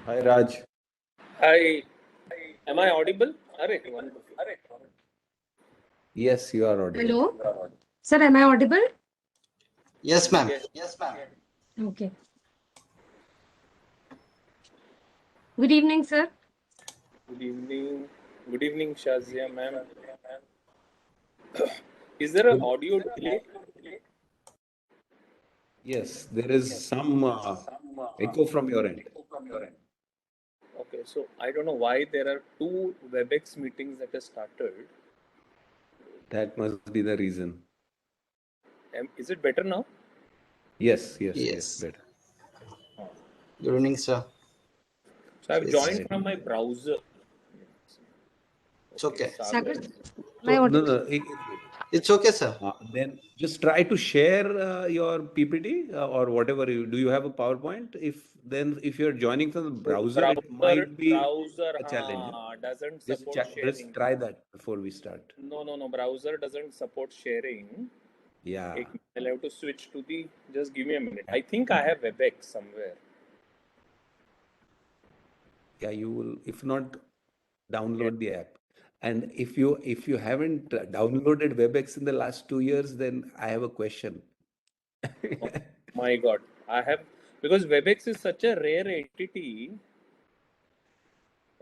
Hi Raj. Hi, am I audible? Arre, wonderful. Yes, you are audible. Hello, sir, am I audible? Yes, ma'am. Yes. Okay. Good evening, sir. Good evening. Good evening, Shazia ma'am. Is there an audio delay? Yes, there is some echo from your end. Okay, so I don't know why there are two WebEx meetings that have started. That must be the reason. Is it better now? Yes, Yes. better. Good evening, sir. So I've Yes. joined from my browser. It's okay. Sagar, Sagar. am I So, no, audible? no, It's okay, sir. then just try to share your PPT or whatever you do. You have a PowerPoint? If you're joining from the browser, it might be Browser a challenge. doesn't Just support sharing. try that before we start. No. Browser doesn't support sharing. Yeah. I'll have to switch to the. Just give me a minute. I think I have WebEx somewhere. Yeah, you will. If not, download the app. And if you haven't downloaded WebEx in the last 2 years, then I have a question. Oh my God, I have, because WebEx is such a rare entity.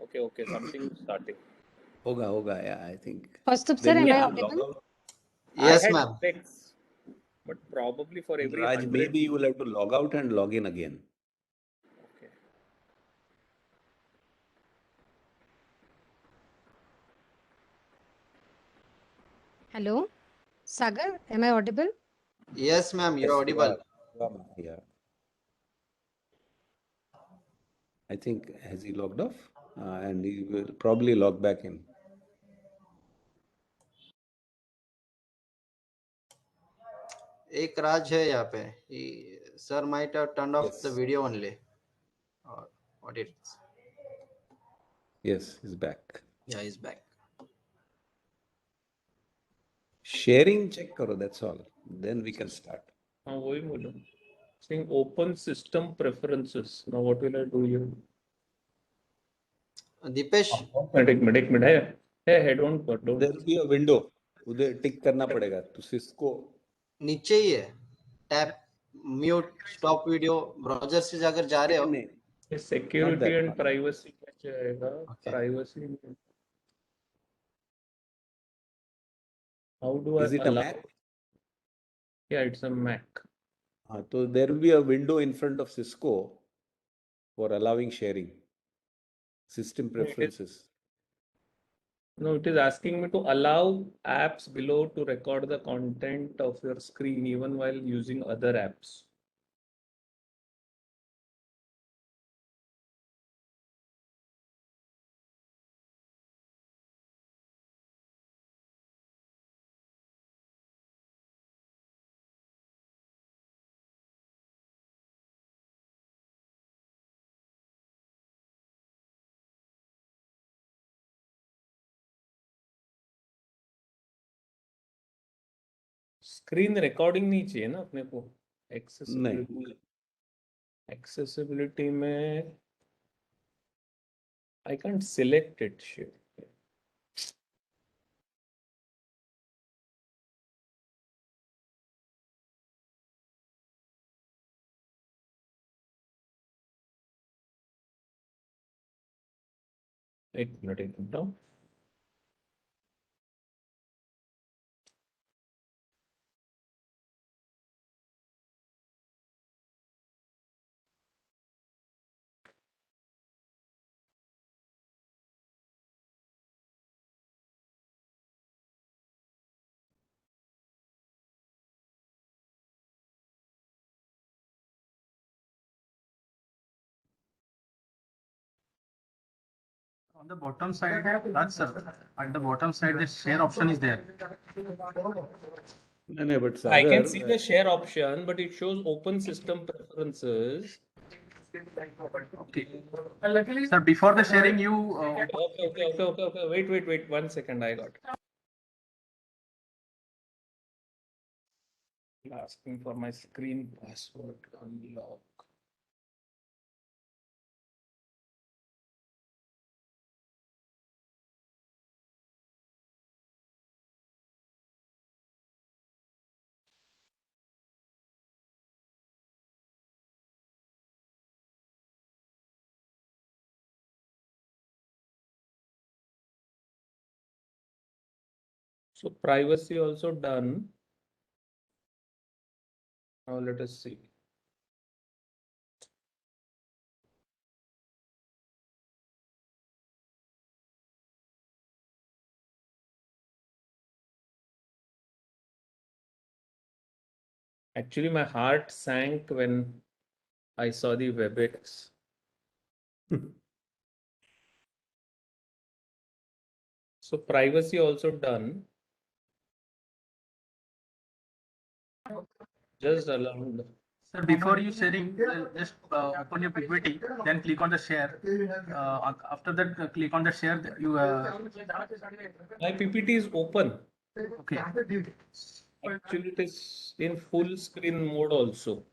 Okay, something is starting. Hoga, yeah, I think. First up, sir, Then am you I have to log audible? out. Yes, I had ma'am. WebEx, but probably for And every Raj, 100. maybe you will have to log out and log in again. Okay. Hello, Sagar, am I audible? Yes, ma'am. You're Yes, you audible. are. Yeah. I think has he logged off? And he will probably log back in. एक राज है यहाँ पे. Sir might have turned off Yes. the video only. Or what it is. Yes, he's back. Yeah, he's back. Sharing check karo, that's all. Then we can start. वही बोलो. Saying open system preferences. Now what will I do here? Deepesh, एक minute है head on पर don't. There will be a window. उधर टिक करना पड़ेगा. तो Cisco नीचे ही है. Tap, mute, stop video. Browser से अगर जा रहे हो. नहीं. Security and privacy में जाएगा. Okay. Privacy. How do Is I it a allow? Mac? Yeah, it's a Mac. So there will be a window in front of Cisco for allowing sharing. System preferences. No, it is asking me to allow apps below to record the content of your screen even while using other apps. Screen recording नहीं चाहिए ना अपने को. Accessibility में I can't select it. Shit. एक minute down. On the bottom side, that's sir. At the bottom side, the share option is there. No, but I can see the share option, but it shows open system preferences. Okay. Sir, before the sharing, you. Okay. Wait. 1 second. I got it. Asking for my screen password. Unlock. So privacy also done. Now let us see. Actually, my heart sank when I saw the WebEx. So privacy also done. Just allowed. Sir, before you sharing, just open your PPT, then click on the share. After that, click on the share. You My PPT is open. okay. Actually, it is in full screen mode also.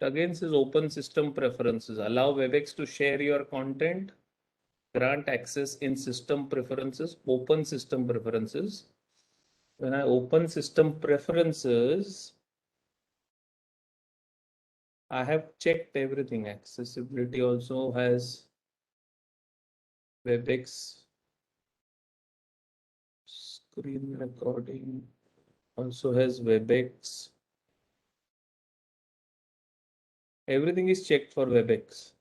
It again says open system preferences. Allow WebEx to share your content. Grant access in system preferences. Open system preferences. When I open system preferences, I have checked everything. Accessibility also has WebEx. Screen recording also has WebEx. Everything is checked for WebEx.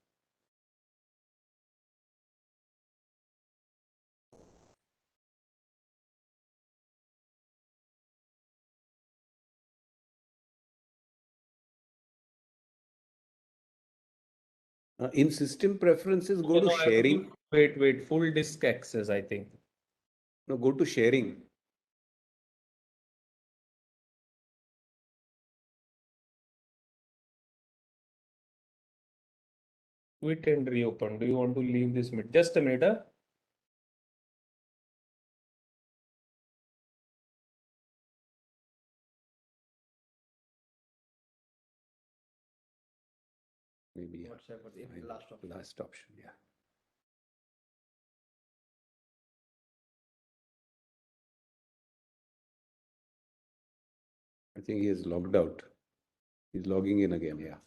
In system preferences, go to No, I have to sharing. give- wait, full disk access, I think. No, go to sharing. Quit and reopen. Do you want to leave this meet? Just a minute. Huh? Maybe yeah. WhatsApp, but yeah, Maybe last option. last option. Yeah. I think he is logged out. He's logging in again. Yeah.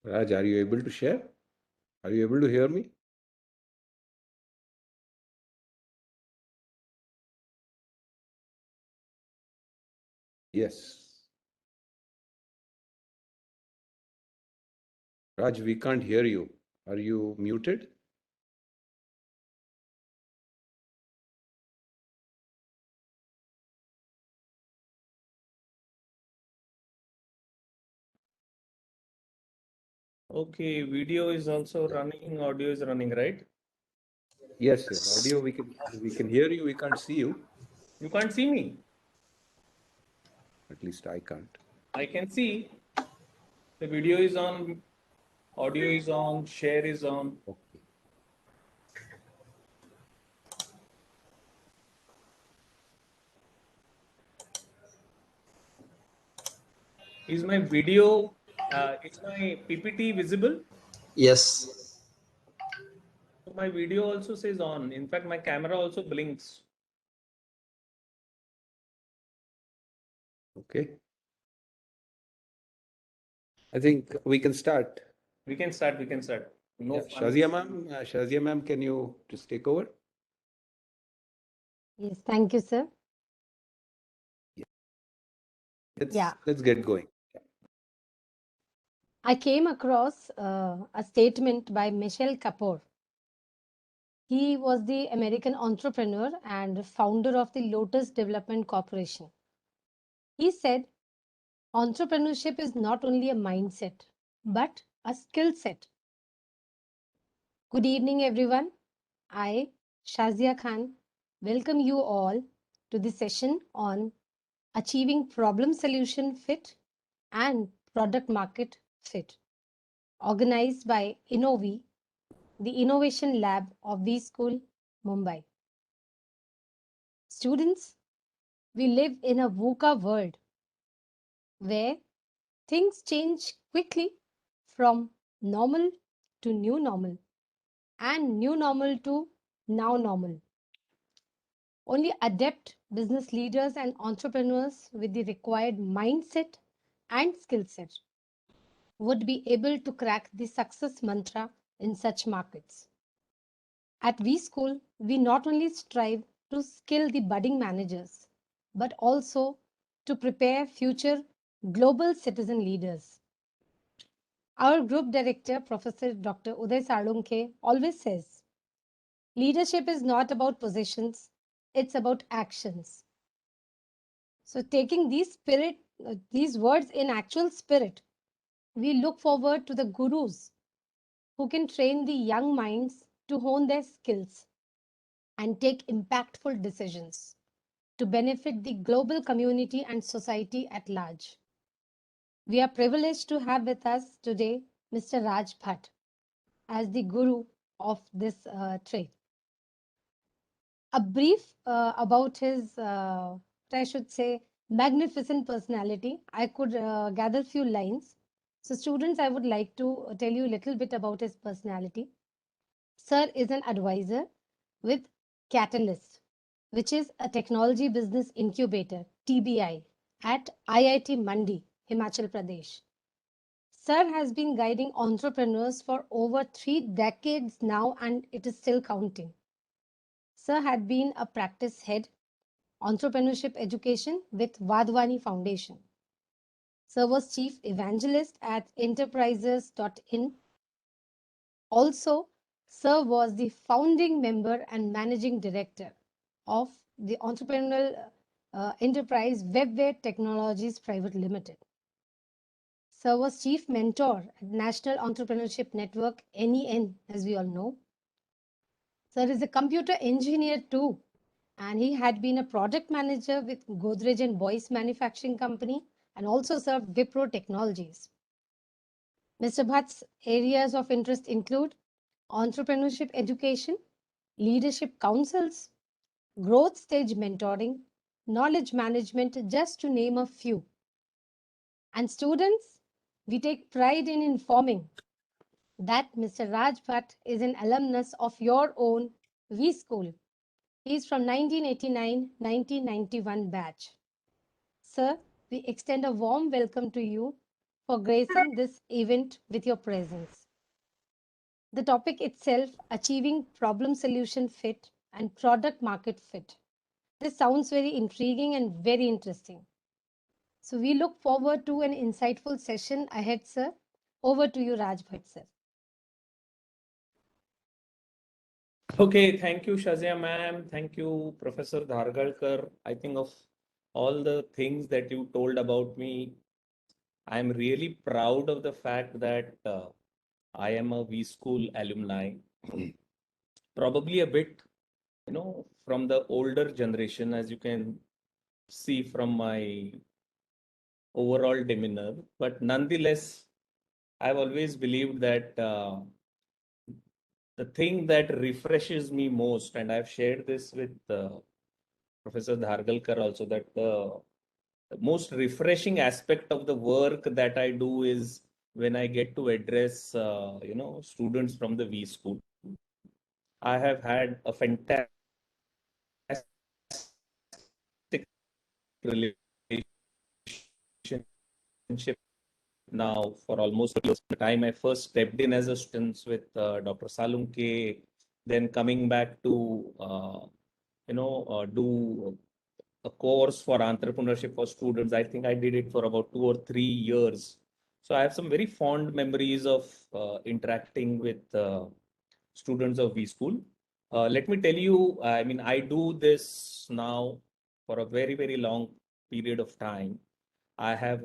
Raj, are you able to share? Are you able to hear me? Yes. Raj, we can't hear you. Are you muted? Okay, video is also running, audio is running, right? Yes, yes. Audio, we can hear you. We can't see you. You can't see me. At least I can't. I can see the video is on, audio is on, share is on. Okay. Is my video, is my PPT visible? Yes. So my video also says on. In fact, my camera also blinks. Okay. I think we can start. We can start. No Yeah. fun. Shazia ma'am, can you just take over? Yes, thank you, sir. Let's get going. I came across a statement by Michel Kapoor. He was the American entrepreneur and founder of the Lotus Development Corporation. He said, entrepreneurship is not only a mindset, but a skill set. Good evening, everyone. I, Shazia Khan, welcome you all to the session on achieving problem solution fit and product market fit, organized by Innovi, the Innovation Lab of V School, Mumbai. Students, we live in a VUCA world where things change quickly from normal to new normal and new normal to now normal. Only adept business leaders and entrepreneurs with the required mindset and skill set would be able to crack the success mantra in such markets. At V School, we not only strive to skill the budding managers, but also to prepare future global citizen leaders. Our group director, Professor Dr. Uday Salunke, always says, leadership is not about positions, it's about actions. So taking these words in actual spirit, we look forward to the gurus who can train the young minds to hone their skills and take impactful decisions to benefit the global community and society at large. We are privileged to have with us today Mr. Raj Bhat as the guru of this trade. A brief about his, I should say, magnificent personality. I could gather few lines. So students, I would like to tell you a little bit about his personality. Sir is an advisor with Catalyst, which is a technology business incubator, TBI, at IIT Mandi, Himachal Pradesh. Sir has been guiding entrepreneurs for over 3 decades now, and it is still counting. Sir had been a practice head, entrepreneurship education with Vadwani Foundation. Sir was chief evangelist at enterprises.in. Also, Sir was the founding member and managing director of the entrepreneurial enterprise Webware Technologies Private Limited. Sir was chief mentor at National Entrepreneurship Network, NEN, as we all know. Sir is a computer engineer too, and he had been a project manager with Godrej and Boyce Manufacturing Company and also served Wipro Technologies. Mr. Bhatt's areas of interest include entrepreneurship education, leadership councils, growth stage mentoring, knowledge management, just to name a few. And students, we take pride in informing that Mr. Raj Bhat is an alumnus of your own V School. He is from 1989-1991 batch. Sir, we extend a warm welcome to you for gracing this event with your presence. The topic itself, achieving problem solution fit and product market fit. This sounds very intriguing and very interesting. So we look forward to an insightful session ahead, sir. Over to you, Raj Bhat, sir. Okay, thank you, Shazia ma'am. Thank you, Professor Dhargalkar. I think of all the things that you told about me, I'm really proud of the fact that I am a V School alumni. Probably a bit, from the older generation, as you can see from my overall demeanor. But nonetheless, I've always believed that the thing that refreshes me most, and I've shared this with Professor Dhargalkar also, that the most refreshing aspect of the work that I do is when I get to address, students from the V School. I have had a fantastic relationship now for almost 30 years. The time I first stepped in as a student with Dr. Salunke, then coming back to do a course for entrepreneurship for students. I think I did it for about 2 or 3 years. So I have some very fond memories of interacting with students of V School. Let me tell you, I mean, I do this now for a very, very long period of time. I have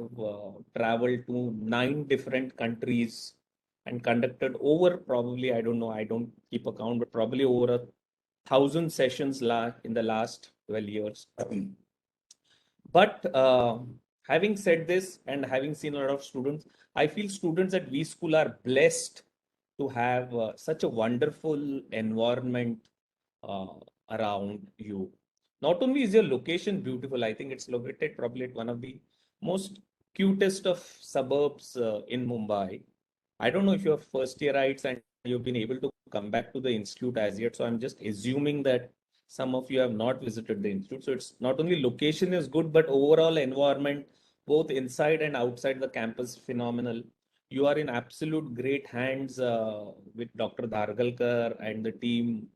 traveled to 9 different countries and conducted over probably, I don't know, I don't keep account, but probably over 1,000 sessions in the last 12 years. But having said this and having seen a lot of students, I feel students at V School are blessed to have such a wonderful environment uh, around you. Not only is your location beautiful, I think it's located probably at one of the most cutest of suburbs in Mumbai. I don't know if you're first yearites and you've been able to come back to the institute as yet. So I'm just assuming that some of you have not visited the institute. So it's not only location is good, but overall environment, both inside and outside the campus, phenomenal. You are in absolute great hands with Dr. Dhargalkar and the team.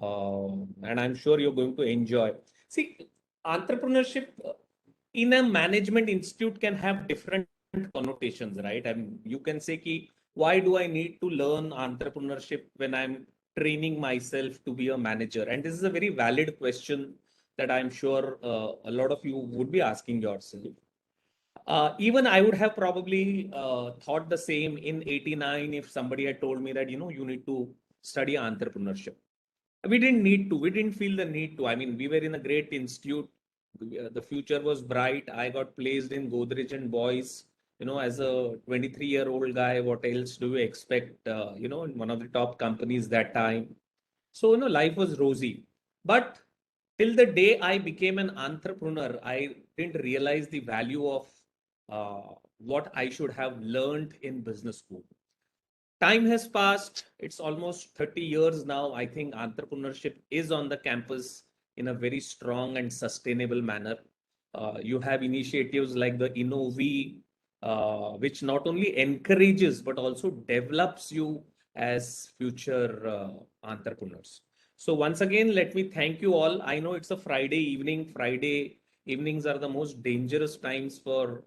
And I'm sure you're going to enjoy. See, entrepreneurship in a management institute can have different connotations, right? I mean, you can say, ki, why do I need to learn entrepreneurship when I'm training myself to be a manager? And this is a very valid question that I'm sure a lot of you would be asking yourself. Even I would have probably thought the same in 89 if somebody had told me that, you need to study entrepreneurship. We didn't need to. We didn't feel the need to. I mean, we were in a great institute. The future was bright. I got placed in Godrej and Boys. As a 23-year-old guy, what else do you expect? In one of the top companies that time. So, life was rosy. But till the day I became an entrepreneur, I didn't realize the value of what I should have learned in business school. Time has passed. It's almost 30 years now. I think entrepreneurship is on the campus in a very strong and sustainable manner. You have initiatives like the Innovi, which not only encourages but also develops you as future entrepreneurs. So once again, let me thank you all. I know it's a Friday evening. Friday evenings are the most dangerous times for,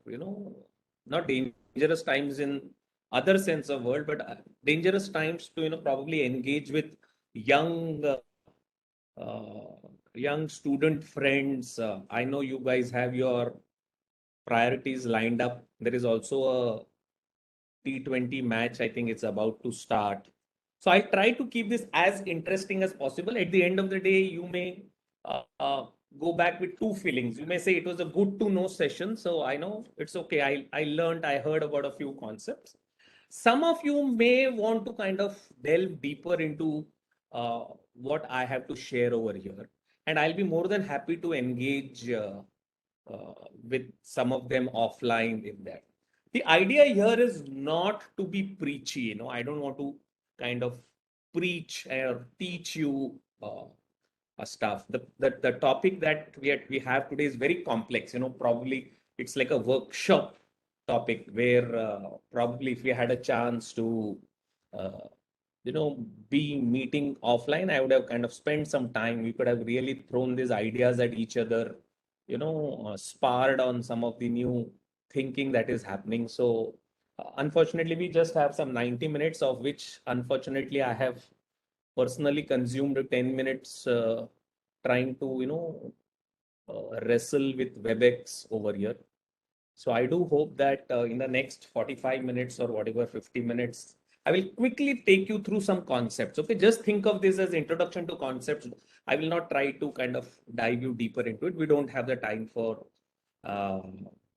not dangerous times in other sense of world, but dangerous times to probably engage with young young student friends. I know you guys have your priorities lined up. There is also a T20 match. I think it's about to start. So I try to keep this as interesting as possible. At the end of the day, you may go back with two feelings. You may say it was a good to know session. So I know it's okay. I learned, I heard about a few concepts. Some of you may want to kind of delve deeper into what I have to share over here. And I'll be more than happy to engage with some of them offline in that. The idea here is not to be preachy. I don't want to kind of preach or teach you stuff. The topic that we have today is very complex. Probably it's like a workshop topic where probably if we had a chance to uh, be meeting offline, I would have kind of spent some time. We could have really thrown these ideas at each other, sparred on some of the new thinking that is happening. So unfortunately, we just have some 90 minutes, of which unfortunately I have personally consumed 10 minutes trying to, wrestle with WebEx over here. So I do hope that in the next 45 minutes or whatever, 50 minutes, I will quickly take you through some concepts. Okay, just think of this as introduction to concepts. I will not try to kind of dive you deeper into it. We don't have the time for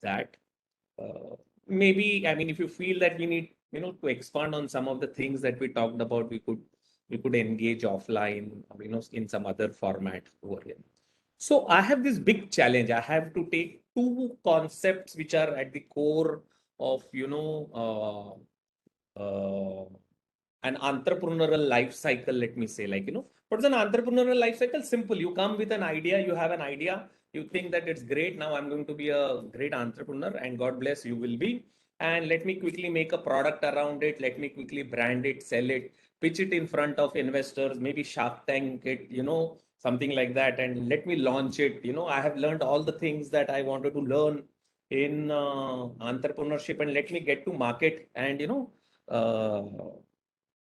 that. Maybe, I mean, if you feel that we need, to expand on some of the things that we talked about, we could engage offline, in some other format over here. So I have this big challenge. I have to take two concepts which are at the core of, an entrepreneurial life cycle, let me say, like, what's an entrepreneurial life cycle? Simple. You come with an idea, you have an idea, You think that it's great. Now I'm going to be a great entrepreneur, and God bless, you will be. And let me quickly make a product around it. Let me quickly brand it, sell it, pitch it in front of investors, maybe Shark Tank it, something like that. And let me launch it. I have learned all the things that I wanted to learn in entrepreneurship, and let me get to market, and uh,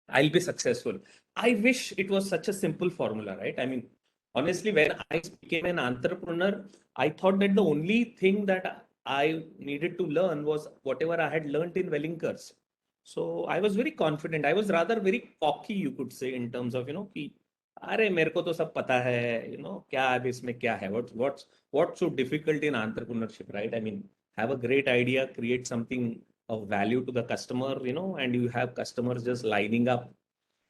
I'll be successful. I wish it was such a simple formula, right? I mean, honestly, when I became an entrepreneur, I thought that the only thing that I needed to learn was whatever I had learned in Wellinkers. So I was very confident. I was rather very cocky, you could say, in terms of, कि अरे मेरे को तो सब पता है, क्या अब इसमें क्या है, what's so difficult in entrepreneurship, right? I mean, have a great idea, create something of value to the customer, and you have customers just lining up,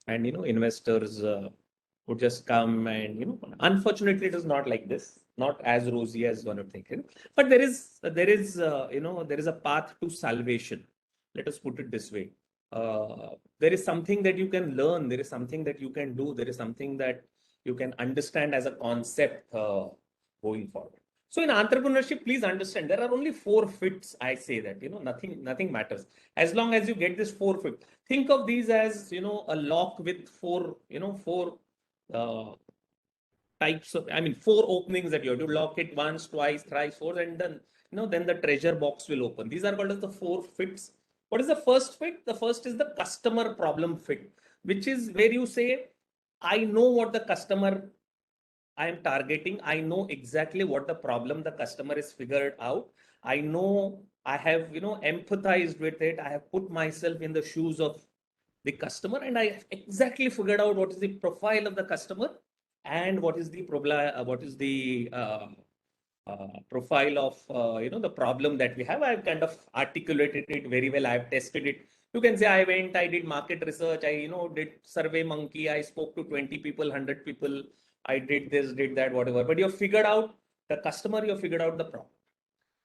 and investors would just come, and unfortunately it is not like this, not as rosy as one would think, but there is a path to salvation. Let us put it this way. There is something that you can learn, there is something that you can do, there is something that you can understand as a concept going forward. So in entrepreneurship, please understand there are only 4 fits. I say that nothing matters as long as you get this 4 fit. Think of these as a lock with four uh, types of, I mean, 4 openings that you have to lock it once, twice, thrice, four, and then the treasure box will open. These are called as the 4 fits. What is the first fit? The first is the customer problem fit, which is where you say, I know what the customer I am targeting. I know exactly what the problem the customer is figured out. I know I have, empathized with it. I have put myself in the shoes of the customer, and I exactly figured out what is the profile of the customer and what is the profile of the problem that we have. I've kind of articulated it very well. I've tested it. You can say I did market research. I did survey monkey. I spoke to 20 people, 100 people. I did this, did that, whatever. But you figured out the customer. You figured out the problem.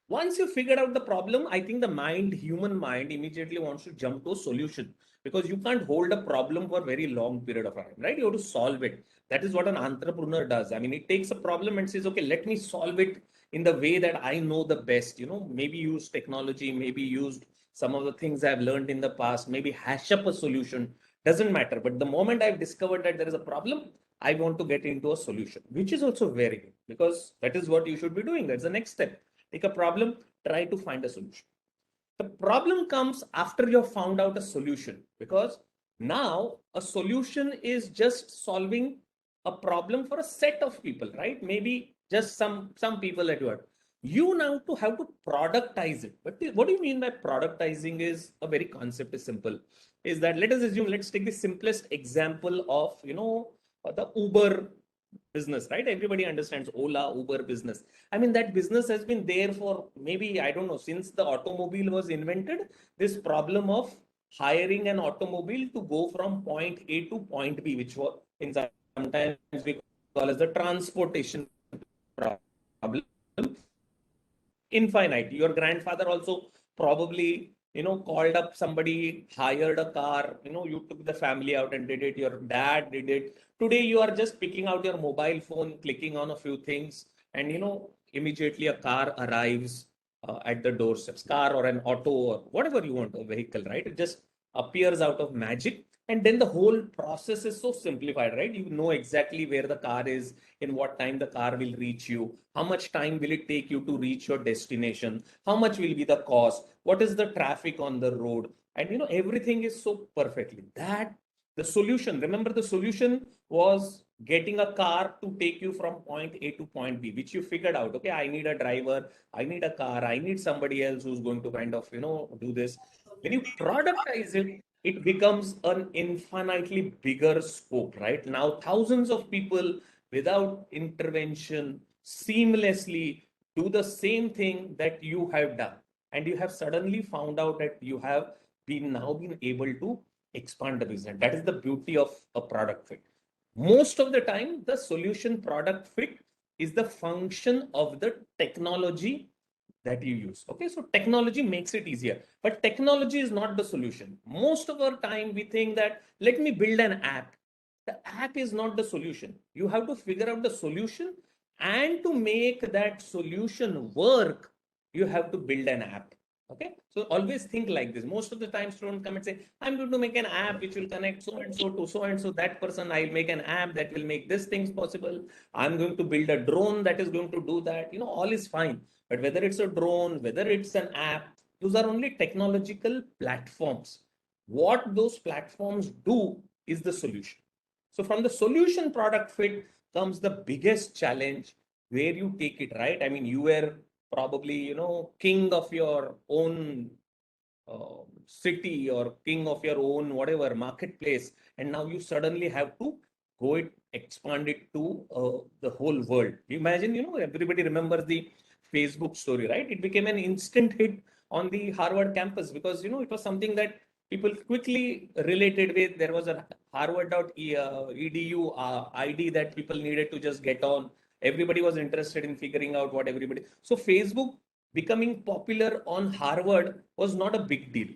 Once you figured out the problem, I think the human mind immediately wants to jump to a solution, because you can't hold a problem for a very long period of time, right? You have to solve it. That is what an entrepreneur does. I mean, it takes a problem and says, okay, let me solve it in the way that I know the best. Maybe use technology, maybe used some of the things I've learned in the past, maybe hash up a solution. Doesn't matter. But the moment I've discovered that there is a problem, I want to get into a solution, which is also very good, because that is what you should be doing. That's the next step. Take a problem, try to find a solution. The problem comes after you've found out a solution, because now a solution is just solving a problem for a set of people, right? Maybe just some people that you are. You now to have to productize it. But what do you mean by productizing? Is a very concept is simple. Is that, let us assume, let's take the simplest example of the Uber business, right? Everybody understands Ola, Uber business. I mean, that business has been there for maybe, I don't know, since the automobile was invented. This problem of hiring an automobile to go from point A to point B, which was in sometimes we call as the transportation problem, infinite. Your grandfather also probably called up somebody, hired a car, you took the family out and did it. Your dad did it. Today you are just picking out your mobile phone, clicking on a few things, and immediately a car arrives at the doorsteps. Car or an auto or whatever you want, a vehicle, right? It just appears out of magic. And then the whole process is so simplified, right? You know exactly where the car is, in what time the car will reach you, how much time will it take you to reach your destination, how much will be the cost, what is the traffic on the road, and everything is so perfectly. That the solution, remember, the solution was getting a car to take you from point A to point B, which you figured out. Okay, I need a driver, I need a car, I need somebody else who's going to kind of do this. When you productize it, it becomes an infinitely bigger scope, right? Now thousands of people without intervention seamlessly do the same thing that you have done, and you have suddenly found out that you have been able to expand the business. That is the beauty of a product fit. Most of the time the solution product fit is the function of the technology that you use. Okay, so technology makes it easier, but technology is not the solution. Most of our time we think that, let me build an app. The app is not the solution. You have to figure out the solution And to make that solution work, you have to build an app. Okay, so always think like this. Most of the time, students come and say, I'm going to make an app which will connect so and so to so and so that person. I'll make an app that will make these things possible. I'm going to build a drone that is going to do that. All is fine. But whether it's a drone, whether it's an app, those are only technological platforms. What those platforms do is the solution. So from the solution product fit comes the biggest challenge, where you take it, right? I mean, you were probably, king of your own city or king of your own whatever marketplace, and now you suddenly have to expand it to the whole world. Imagine, everybody remembers the Facebook story, right? It became an instant hit on the Harvard campus because it was something that people quickly related with. There was a harvard.edu ID that people needed to just get on. Everybody was interested in figuring out what everybody. So Facebook becoming popular on Harvard was not a big deal.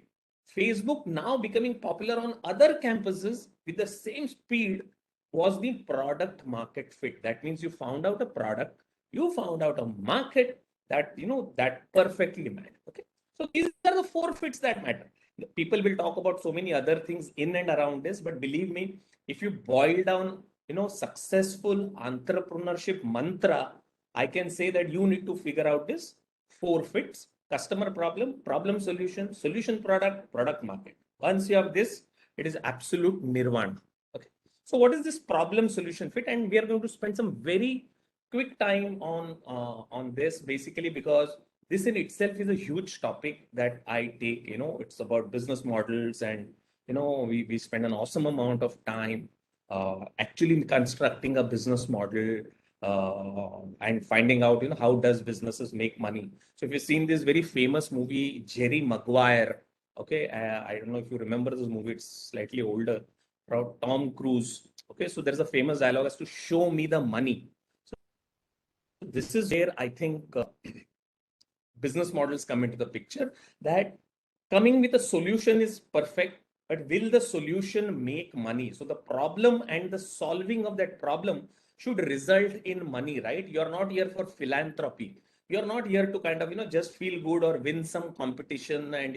Facebook now becoming popular on other campuses with the same speed was the product market fit. That means you found out a product, you found out a market that that perfectly matched. Okay, so these are the four fits that matter. People will talk about so many other things in and around this, but believe me, if you boil down successful entrepreneurship mantra, I can say that you need to figure out this four fits: customer problem, problem solution, solution product, product market. Once you have this, it is absolute nirvana. Okay, so what is this problem solution fit? And we are going to spend some very quick time on this, basically because this in itself is a huge topic that I take. It's about business models, and we spend an awesome amount of time actually constructing a business model and finding out how does businesses make money. So if you've seen this very famous movie Jerry Maguire, okay, I don't know if you remember this movie, it's slightly older, about Tom Cruise. Okay, so there's a famous dialogue as to show me the money. So this is where I think business models come into the picture, that coming with a solution is perfect, but will the solution make money? So the problem and the solving of that problem should result in money, right? You're not here for philanthropy. You're not here to kind of just feel good or win some competition and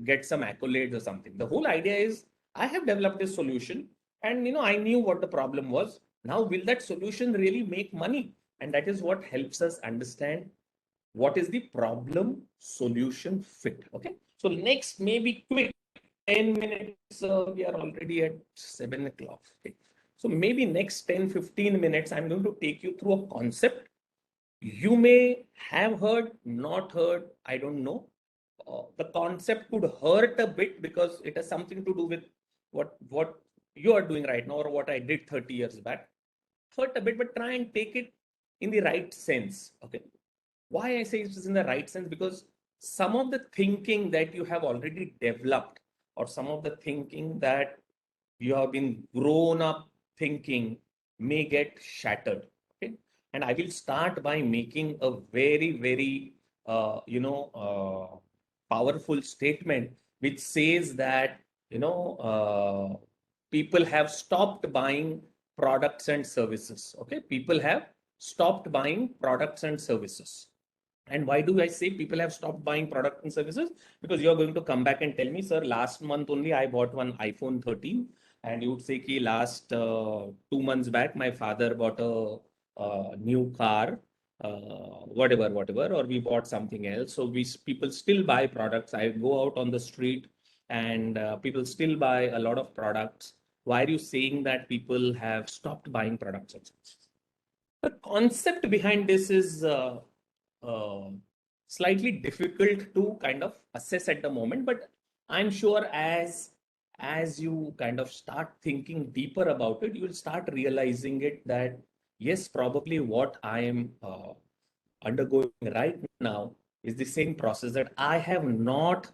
get some accolades or something. The whole idea is, I have developed a solution, and I knew what the problem was. Now will that solution really make money? And that is what helps us understand what is the problem solution fit. Okay, so next, maybe quick 10 minutes, we are already at 7 o'clock. Okay, so maybe next 10-15 minutes I'm going to take you through a concept you may have heard, not heard, I don't know. The concept could hurt a bit because it has something to do with what you are doing right now or what I did 30 years back. Hurt a bit, but try and take it in the right sense. Okay, why I say it is in the right sense? Because some of the thinking that you have already developed, or some of the thinking that you have been grown up thinking, may get shattered. Okay, and I will start by making a very, very powerful statement which says that people have stopped buying products and services. Okay, people have stopped buying products and services. And why do I say people have stopped buying products and services? Because you're going to come back and tell me, sir, last month only I bought one iPhone 13. And you would say, ki last 2 months back, my father bought a new car, whatever, or we bought something else. So people still buy products. I go out on the street and people still buy a lot of products. Why are you saying that people have stopped buying products and services? The concept behind this is uh, slightly difficult to kind of assess at the moment, but I'm sure as you kind of start thinking deeper about it, you'll start realizing it that yes, probably what I am undergoing right now is the same process, that I have not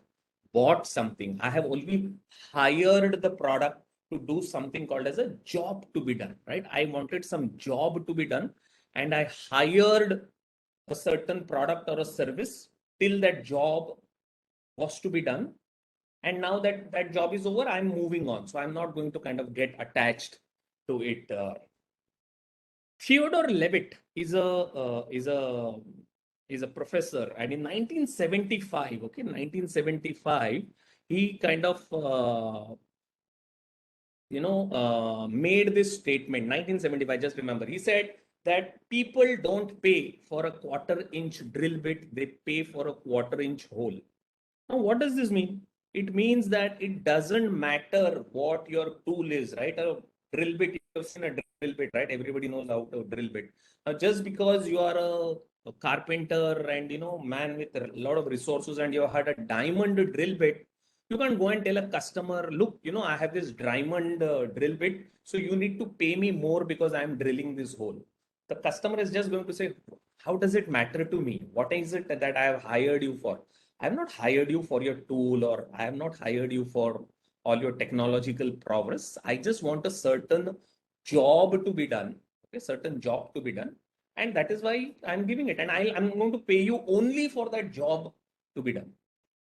bought something. I have only hired the product to do something called as a job to be done, right? I wanted some job to be done, and I hired a certain product or a service till that job was to be done. And now that that job is over, I'm moving on. So I'm not going to kind of get attached to it Theodore Levitt is a professor, and in 1975, okay, 1975, he kind of made this statement. 1975, just remember, he said that people don't pay for a quarter-inch drill bit; they pay for a quarter-inch hole. Now, what does this mean? It means that it doesn't matter what your tool is, right? A drill bit, you've seen a drill bit, right? Everybody knows how to drill bit. Now, just because you are a carpenter and, man with a lot of resources and you had a diamond drill bit, you can't go and tell a customer, look, I have this diamond drill bit, so you need to pay me more because I'm drilling this hole. The customer is just going to say, how does it matter to me? What is it that I have hired you for? I have not hired you for your tool, or I have not hired you for all your technological prowess. I just want a certain job to be done, okay, certain job to be done. And that is why I'm giving it. And I'm going to pay you only for that job to be done.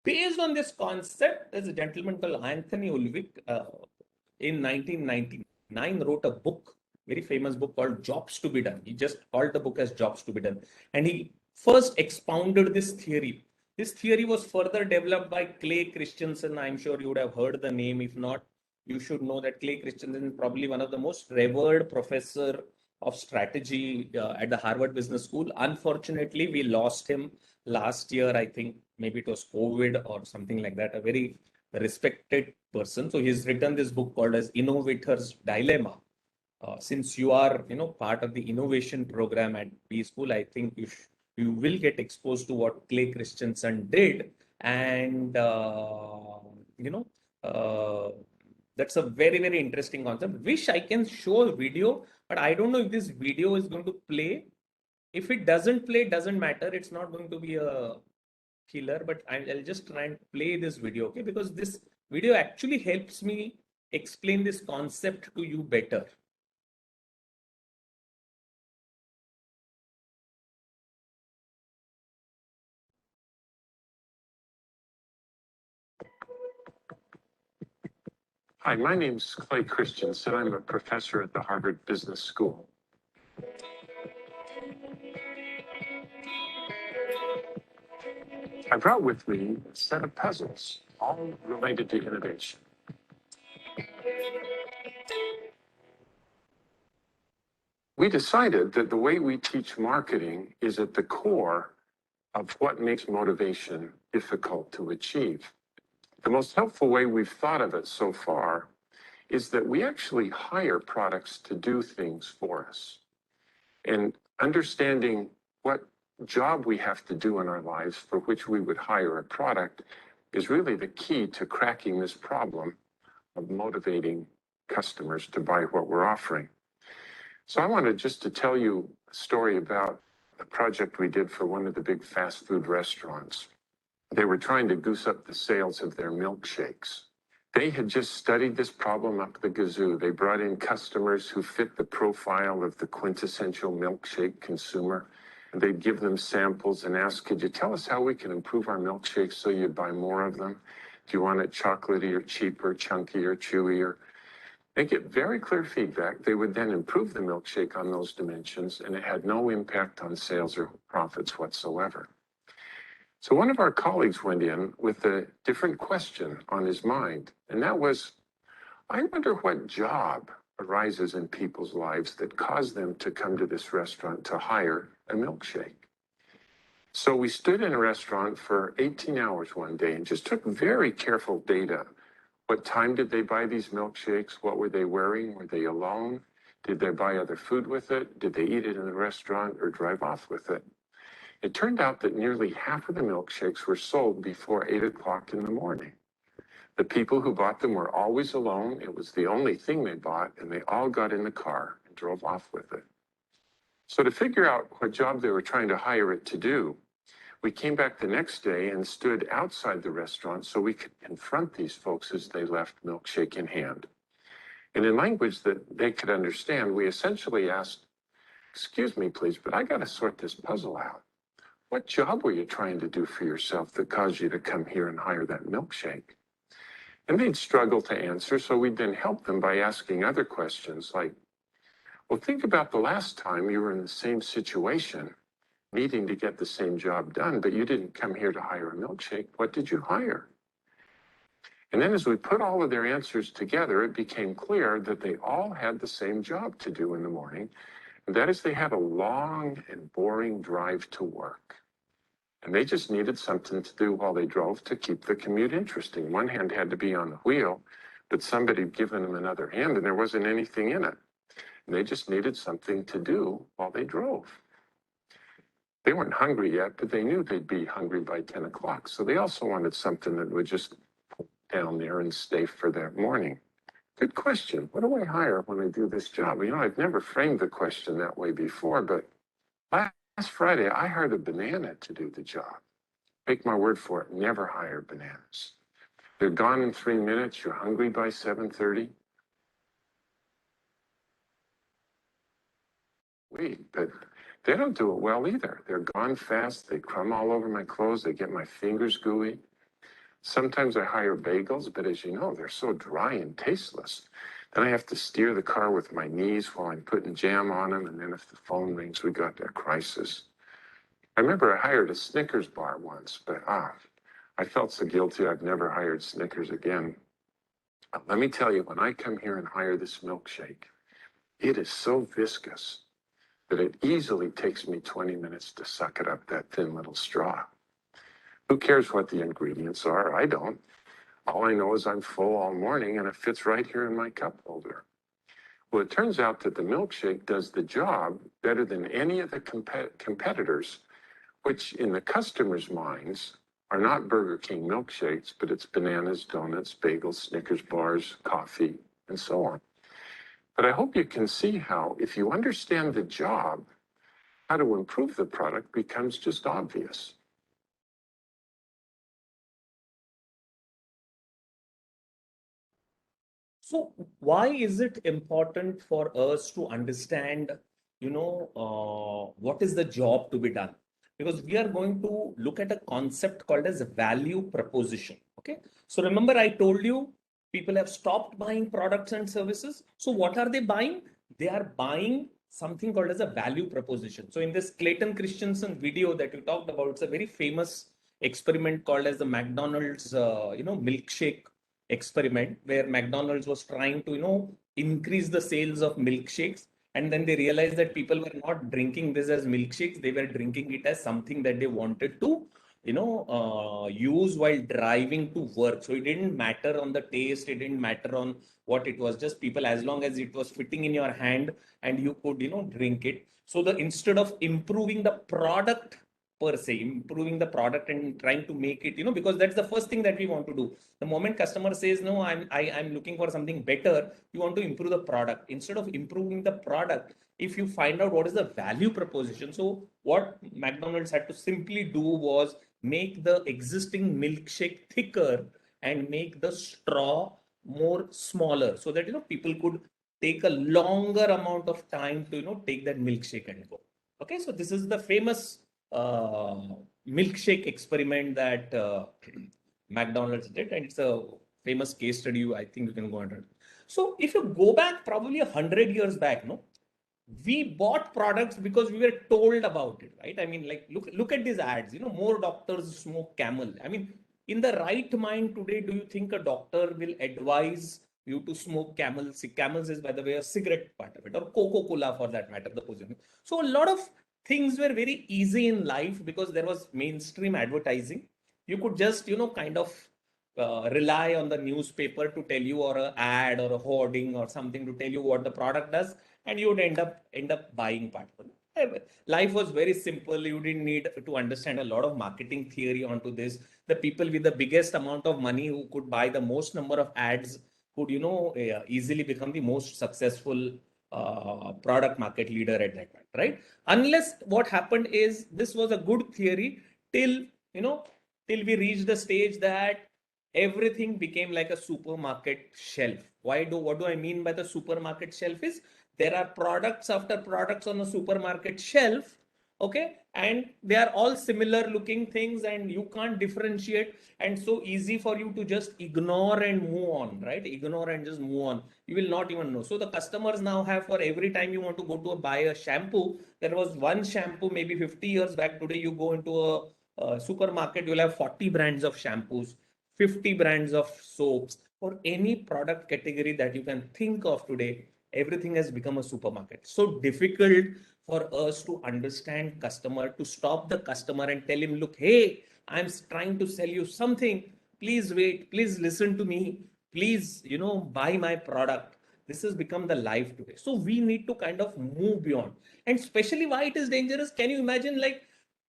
Based on this concept, there's a gentleman called Anthony Ulrich in 1999 wrote a book, very famous book called Jobs to be Done. He just called the book as Jobs to be Done. And he first expounded this theory. This theory was further developed by Clay Christensen. I'm sure you would have heard the name. If not, you should know that Clay Christensen is probably one of the most revered professor of strategy at the Harvard Business School. Unfortunately, we lost him last year. I think maybe it was COVID or something like that. A very respected person. So he's written this book called as Innovator's Dilemma. Since you are, part of the innovation program at B School, I think you will get exposed to what Clay Christensen did, and that's a very, very interesting concept. Wish I can show a video, but I don't know if this video is going to play. If it doesn't play, doesn't matter. It's not going to be a killer, but I'll just try and play this video, okay? Because this video actually helps me explain this concept to you better. Hi, my name's Clay Christensen. I'm a professor at the Harvard Business School. I brought with me a set of puzzles, all related to innovation. We decided that the way we teach marketing is at the core of what makes motivation difficult to achieve. The most helpful way we've thought of it so far is that we actually hire products to do things for us. And understanding what job we have to do in our lives for which we would hire a product is really the key to cracking this problem of motivating customers to buy what we're offering. So I wanted just to tell you a story about a project we did for one of the big fast food restaurants. They were trying to goose up the sales of their milkshakes. They had just studied this problem up the gazoo. They brought in customers who fit the profile of the quintessential milkshake consumer. And they'd give them samples and ask, could you tell us how we can improve our milkshakes so you'd buy more of them? Do you want it chocolatey or cheaper, chunky or chewier? They get very clear feedback. They would then improve the milkshake on those dimensions, and it had no impact on sales or profits whatsoever. So one of our colleagues went in with a different question on his mind, and that was, I wonder what job arises in people's lives that cause them to come to this restaurant to hire a milkshake. So we stood in a restaurant for 18 hours one day and just took very careful data. What time did they buy these milkshakes? What were they wearing? Were they alone? Did they buy other food with it? Did they eat it in the restaurant or drive off with it? It turned out that nearly half of the milkshakes were sold before 8 o'clock in the morning. The people who bought them were always alone. It was the only thing they bought, and they all got in the car and drove off with it. So to figure out what job they were trying to hire it to do, we came back the next day and stood outside the restaurant so we could confront these folks as they left milkshake in hand. And in language that they could understand, we essentially asked, excuse me, please, but I got to sort this puzzle out. What job were you trying to do for yourself that caused you to come here and hire that milkshake? And they'd struggle to answer, so we'd then help them by asking other questions like, Well, think about the last time you were in the same situation, needing to get the same job done, but you didn't come here to hire a milkshake. What did you hire? And then as we put all of their answers together, it became clear that they all had the same job to do in the morning. And that is, they had a long and boring drive to work. And they just needed something to do while they drove to keep the commute interesting. One hand had to be on the wheel, but somebody had given them another hand and there wasn't anything in it. And they just needed something to do while they drove. They weren't hungry yet, but they knew they'd be hungry by 10 o'clock. So they also wanted something that would just down there and stay for that morning. Good question. What do I hire when I do this job? You know, I've never framed the question that way before, but last Friday, I hired a banana to do the job. Take my word for it, never hire bananas. They're gone in 3 minutes. You're hungry by 7:30. But they don't do it well either. They're gone fast. They crumb all over my clothes. They get my fingers gooey. Sometimes I hire bagels, but as you know, they're so dry and tasteless. Then I have to steer the car with my knees while I'm putting jam on them. And then if the phone rings, we got a crisis. I remember I hired a Snickers bar once, but I felt so guilty. I've never hired Snickers again. Let me tell you, when I come here and hire this milkshake, it is so viscous that it easily takes me 20 minutes to suck it up that thin little straw. Who cares what the ingredients are? I don't. All I know is I'm full all morning and it fits right here in my cup holder. Well, it turns out that the milkshake does the job better than any of the competitors, which in the customer's minds are not Burger King milkshakes, but it's bananas, donuts, bagels, Snickers bars, coffee, and so on. But I hope you can see how, if you understand the job, how to improve the product becomes just obvious. So why is it important for us to understand, what is the job to be done? Because we are going to look at a concept called as value proposition. Okay. So remember, I told you people have stopped buying products and services. So what are they buying? They are buying something called as a value proposition. So in this Clayton Christensen video that you talked about, it's a very famous experiment called as the McDonald's, milkshake experiment, where McDonald's was trying to, increase the sales of milkshakes. And then they realized that people were not drinking this as milkshakes. They were drinking it as something that they wanted to, use while driving to work. So it didn't matter on the taste. It didn't matter on what it was. Just people, as long as it was fitting in your hand and you could, drink it. So instead of improving the product per se, improving the product and trying to make it, because that's the first thing that we want to do. The moment customer says, no, I'm looking for something better, you want to improve the product. Instead of improving the product, if you find out what is the value proposition. So what McDonald's had to simply do was make the existing milkshake thicker and make the straw more smaller, so that, people could take a longer amount of time to, take that milkshake and go. Okay, so this is the famous milkshake experiment that McDonald's did, and it's a famous case study. I think you can go under. So if you go back probably 100 years back, we bought products because we were told about it, right? I mean, like look at these ads. More doctors smoke Camel. I mean, in the right mind today, do you think a doctor will advise you to smoke Camel? See, Camels is, by the way, a cigarette part of it, or Coca-Cola for that matter. The position. So a lot of things were very easy in life because there was mainstream advertising. You could just, kind of rely on the newspaper to tell you, or an ad or a hoarding or something to tell you what the product does, and you would end up buying part of it. Life was very simple. You didn't need to understand a lot of marketing theory onto this. The people with the biggest amount of money who could buy the most number of ads could, easily become the most successful product market leader at that point, right? Unless what happened is this was a good theory till we reached the stage that everything became like a supermarket shelf. What do I mean by the supermarket shelf is there are products after products on a supermarket shelf, Okay, and they are all similar looking things and you can't differentiate, and so easy for you to just ignore and move on, right? Ignore and just move on. You will not even know. So the customers now have, for every time you want to go to buy a shampoo, there was one shampoo maybe 50 years back. Today you go into a supermarket, you'll have 40 brands of shampoos, 50 brands of soaps, for any product category that you can think of today. Everything has become a supermarket. So difficult for us to understand customer, to stop the customer and tell him, look, hey, I'm trying to sell you something. Please wait, please listen to me, please, buy my product. This has become the life today. So we need to kind of move beyond. And especially why it is dangerous, can you imagine, like,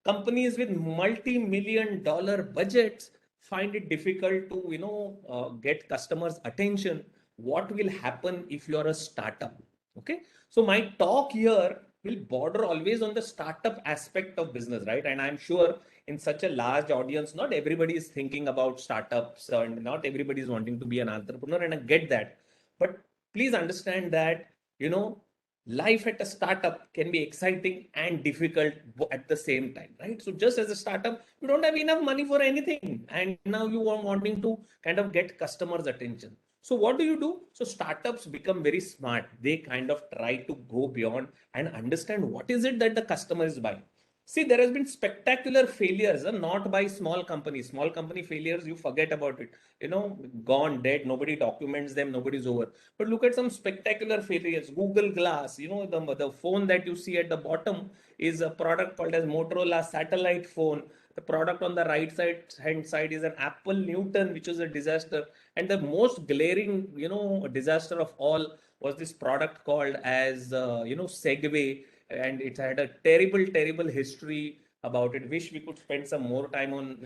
companies with multi-million dollar budgets find it difficult to get customers attention. What will happen if you are a startup? Okay, so my talk here will border always on the startup aspect of business, right? And I'm sure in such a large audience, not everybody is thinking about startups and not everybody is wanting to be an entrepreneur, and I get that. But please understand that, life at a startup can be exciting and difficult at the same time, right? So just as a startup, you don't have enough money for anything, and now you are wanting to kind of get customers' attention. So what do? So startups become very smart. They kind of try to go beyond and understand what is it that the customer is buying. See, there has been spectacular failures, not by small companies. Small company failures, you forget about it. Gone, dead. Nobody documents them. Nobody's over. But look at some spectacular failures. Google Glass, the phone that you see at the bottom is a product called as Motorola satellite phone. The product on the right hand side is an Apple Newton, which is a disaster. And the most glaring, disaster of all was this product called as, Segway, and it had a terrible history about it. Wish we could spend some more time on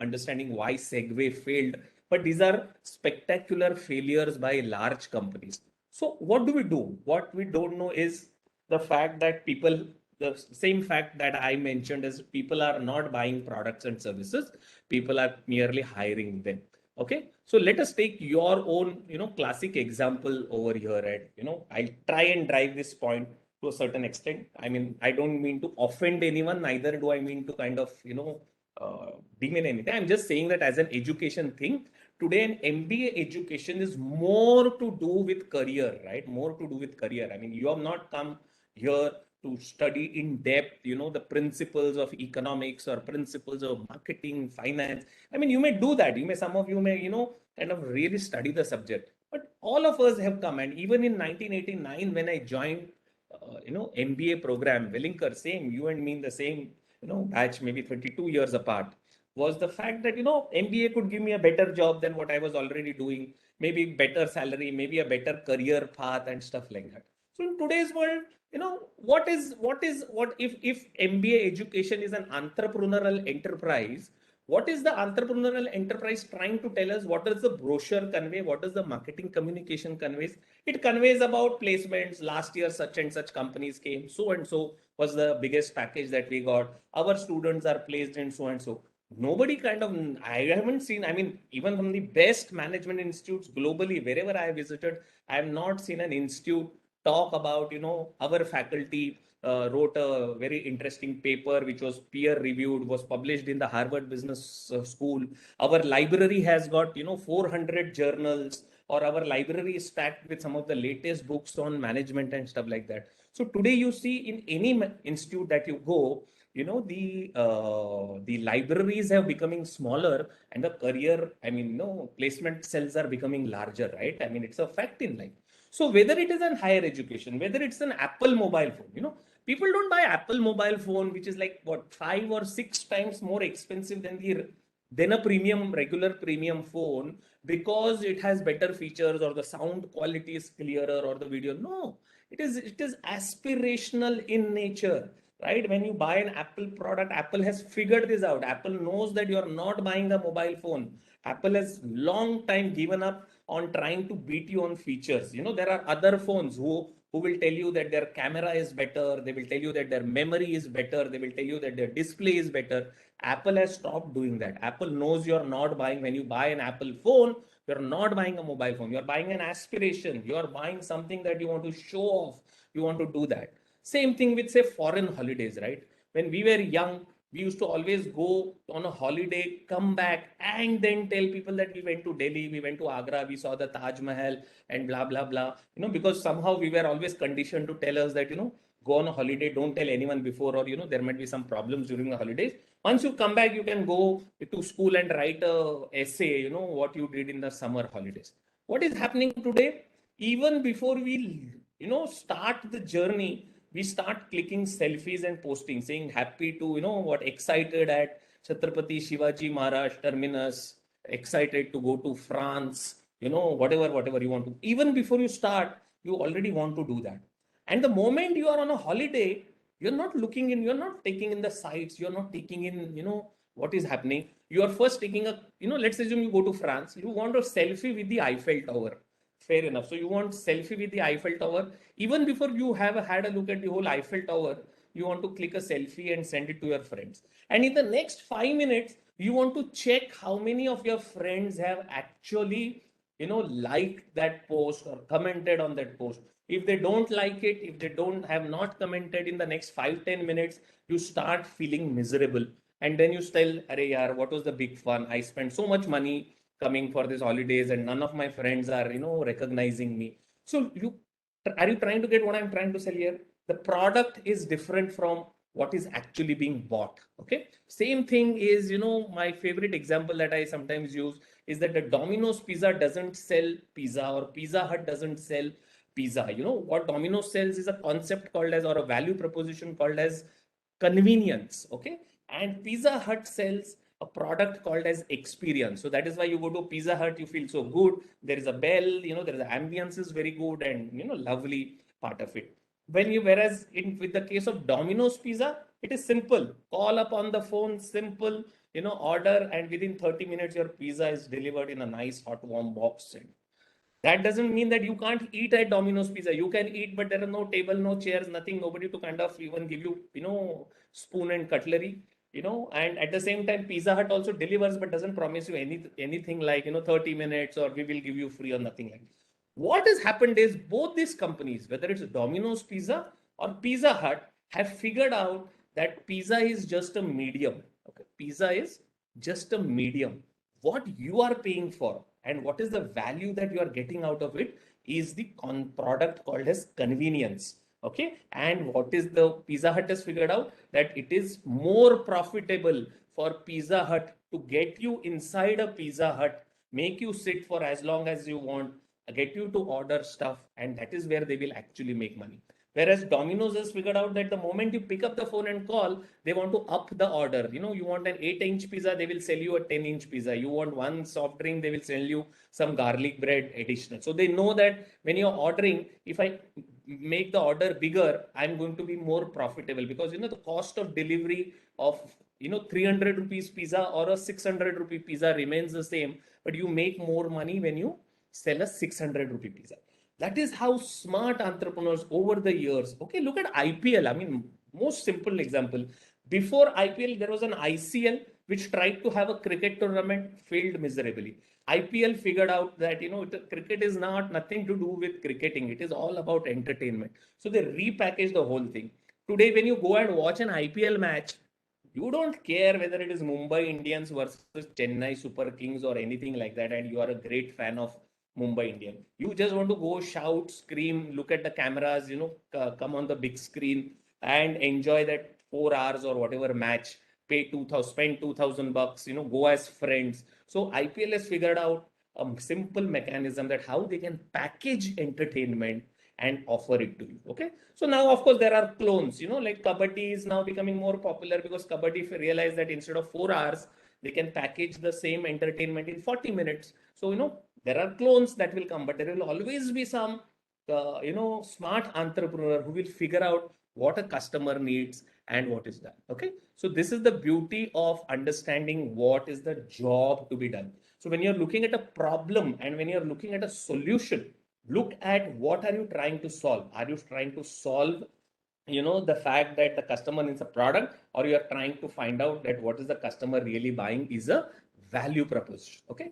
understanding why Segway failed. But these are spectacular failures by large companies. So what do? What we don't know is the fact that people, the same fact that I mentioned, is people are not buying products and services, people are merely hiring them. Okay, so let us take your own classic example over here. And I'll try and drive this point to a certain extent. I mean, I don't mean to offend anyone, neither do I mean to kind of demean anything. I'm just saying that as an education thing, today an MBA education is more to do with career, right? More to do with career. I mean, you have not come here to study in depth, the principles of economics or principles of marketing, finance. I mean, you may do that. Some of you may, kind of really study the subject. But all of us have come, and even in 1989, when I joined, MBA program, Wellinger, same, you and me in the same, batch, maybe 22 years apart, was the fact that, MBA could give me a better job than what I was already doing, maybe better salary, maybe a better career path and stuff like that. So in today's world, what if MBA education is an entrepreneurial enterprise? What is the entrepreneurial enterprise trying to tell us? What does the brochure convey? What does the marketing communication conveys? It conveys about placements. Last year, such and such companies came. So and so was the biggest package that we got. Our students are placed in so and so. Nobody kind of, I haven't seen, I mean, even from the best management institutes globally, wherever I have visited, I have not seen an institute talk about, our faculty wrote a very interesting paper which was peer reviewed, was published in the Harvard Business School. Our library has got 400 journals, or our library is stacked with some of the latest books on management and stuff like that. So today you see in any institute that you go, the libraries have becoming smaller, and the career, I mean, placement cells are becoming larger, right? I mean, it's a fact in life. So whether it is an higher education, whether it's an Apple mobile phone, people don't buy Apple mobile phone, which is like what, 5 or 6 times more expensive than a regular premium phone, because it has better features or the sound quality is clearer or the video. No, it is aspirational in nature, right? When you buy an Apple product, Apple has figured this out. Apple knows that you're not buying a mobile phone. Apple has long time given up on trying to beat you on features. There are other phones who will tell you that their camera is better. They will tell you that their memory is better. They will tell you that their display is better. Apple has stopped doing that. Apple knows you're not buying, when you buy an Apple phone, you're not buying a mobile phone. You're buying an aspiration. You're buying something that you want to show off. You want to do that. Same thing with, say, foreign holidays, right? when we were young, we used to always go on a holiday, come back, and then tell people that we went to Delhi, we went to Agra, we saw the Taj Mahal, and blah, blah, blah. Because somehow we were always conditioned to tell us that, go on a holiday, don't tell anyone before, or, there might be some problems during the holidays. Once you come back, you can go to school and write a essay, what you did in the summer holidays. What is happening today? Even before we, start the journey, we start clicking selfies and posting, saying happy to, excited at Chhatrapati Shivaji Maharaj terminus, excited to go to France, whatever you want to. Even before you start, you already want to do that. And the moment you are on a holiday, you're not looking in, you're not taking in the sights, you're not taking in, what is happening. You are first taking a, let's assume you go to France, you want a selfie with the Eiffel Tower. Fair enough. So you want selfie with the Eiffel Tower. Even before you have had a look at the whole Eiffel Tower, you want to click a selfie and send it to your friends. And in the next 5 minutes, you want to check how many of your friends have actually, liked that post or commented on that post. If they don't like it, if they don't have not commented in the next 5-10 minutes, you start feeling miserable. And then you tell, Arey yaar, what was the big fun? I spent so much money coming for these holidays and none of my friends are, recognizing me. So are you trying to get what I'm trying to sell here? The product is different from what is actually being bought. Okay. Same thing is, my favorite example that I sometimes use is that the Domino's pizza doesn't sell pizza, or Pizza Hut doesn't sell pizza. What Domino's sells is a concept called as, or a value proposition called as convenience. Okay. And Pizza Hut sells a product called as experience. So that is why you go to Pizza Hut, you feel so good. There is a bell, there is the ambience is very good and, lovely part of it. Whereas with the case of Domino's Pizza, it is simple. Call up on the phone, simple, order, and within 30 minutes, your pizza is delivered in a nice hot warm box. And that doesn't mean that you can't eat at Domino's Pizza. You can eat, but there are no table, no chairs, nothing, nobody to kind of even give you, spoon and cutlery. And at the same time, Pizza Hut also delivers, but doesn't promise you anything like, 30 minutes or we will give you free or nothing like that. What has happened is both these companies, whether it's Domino's Pizza or Pizza Hut, have figured out that pizza is just a medium. Okay, pizza is just a medium. What you are paying for and what is the value that you are getting out of it is the product called as convenience. Okay, and what is the Pizza Hut has figured out that it is more profitable for Pizza Hut to get you inside a Pizza Hut, make you sit for as long as you want, get you to order stuff, and that is where they will actually make money. Whereas Domino's has figured out that the moment you pick up the phone and call, they want to up the order. You want an 8-inch pizza, they will sell you a 10-inch pizza. You want one soft drink, they will sell you some garlic bread additional. So they know that when you're ordering, if I make the order bigger, I'm going to be more profitable because, the cost of delivery of, 300 rupees pizza or a 600 rupee pizza remains the same, but you make more money when you sell a 600 rupee pizza. That is how smart entrepreneurs over the years. Okay, look at IPL. I mean, most simple example. Before IPL, there was an ICL which tried to have a cricket tournament, failed miserably. IPL figured out that cricket is nothing to do with cricketing. It is all about entertainment. So they repackaged the whole thing. Today, when you go and watch an IPL match, you don't care whether it is Mumbai Indians versus Chennai Super Kings or anything like that, and you are a great fan of Mumbai Indian. You just want to go shout, scream, look at the cameras, come on the big screen and enjoy that 4 hours or whatever match. Pay 2,000, spend $2,000, go as friends. So IPL has figured out a simple mechanism that how they can package entertainment and offer it to you. Okay. So now, of course, there are clones, like Kabaddi is now becoming more popular because Kabaddi realized that instead of 4 hours, they can package the same entertainment in 40 minutes. So, there are clones that will come, but there will always be some, smart entrepreneur who will figure out what a customer needs and what is done. Okay. So this is the beauty of understanding what is the job to be done. So when you're looking at a problem and when you're looking at a solution, look at what are you trying to solve. Are you trying to solve the fact that the customer needs a product, or you are trying to find out that what is the customer really buying is a value proposition. Okay.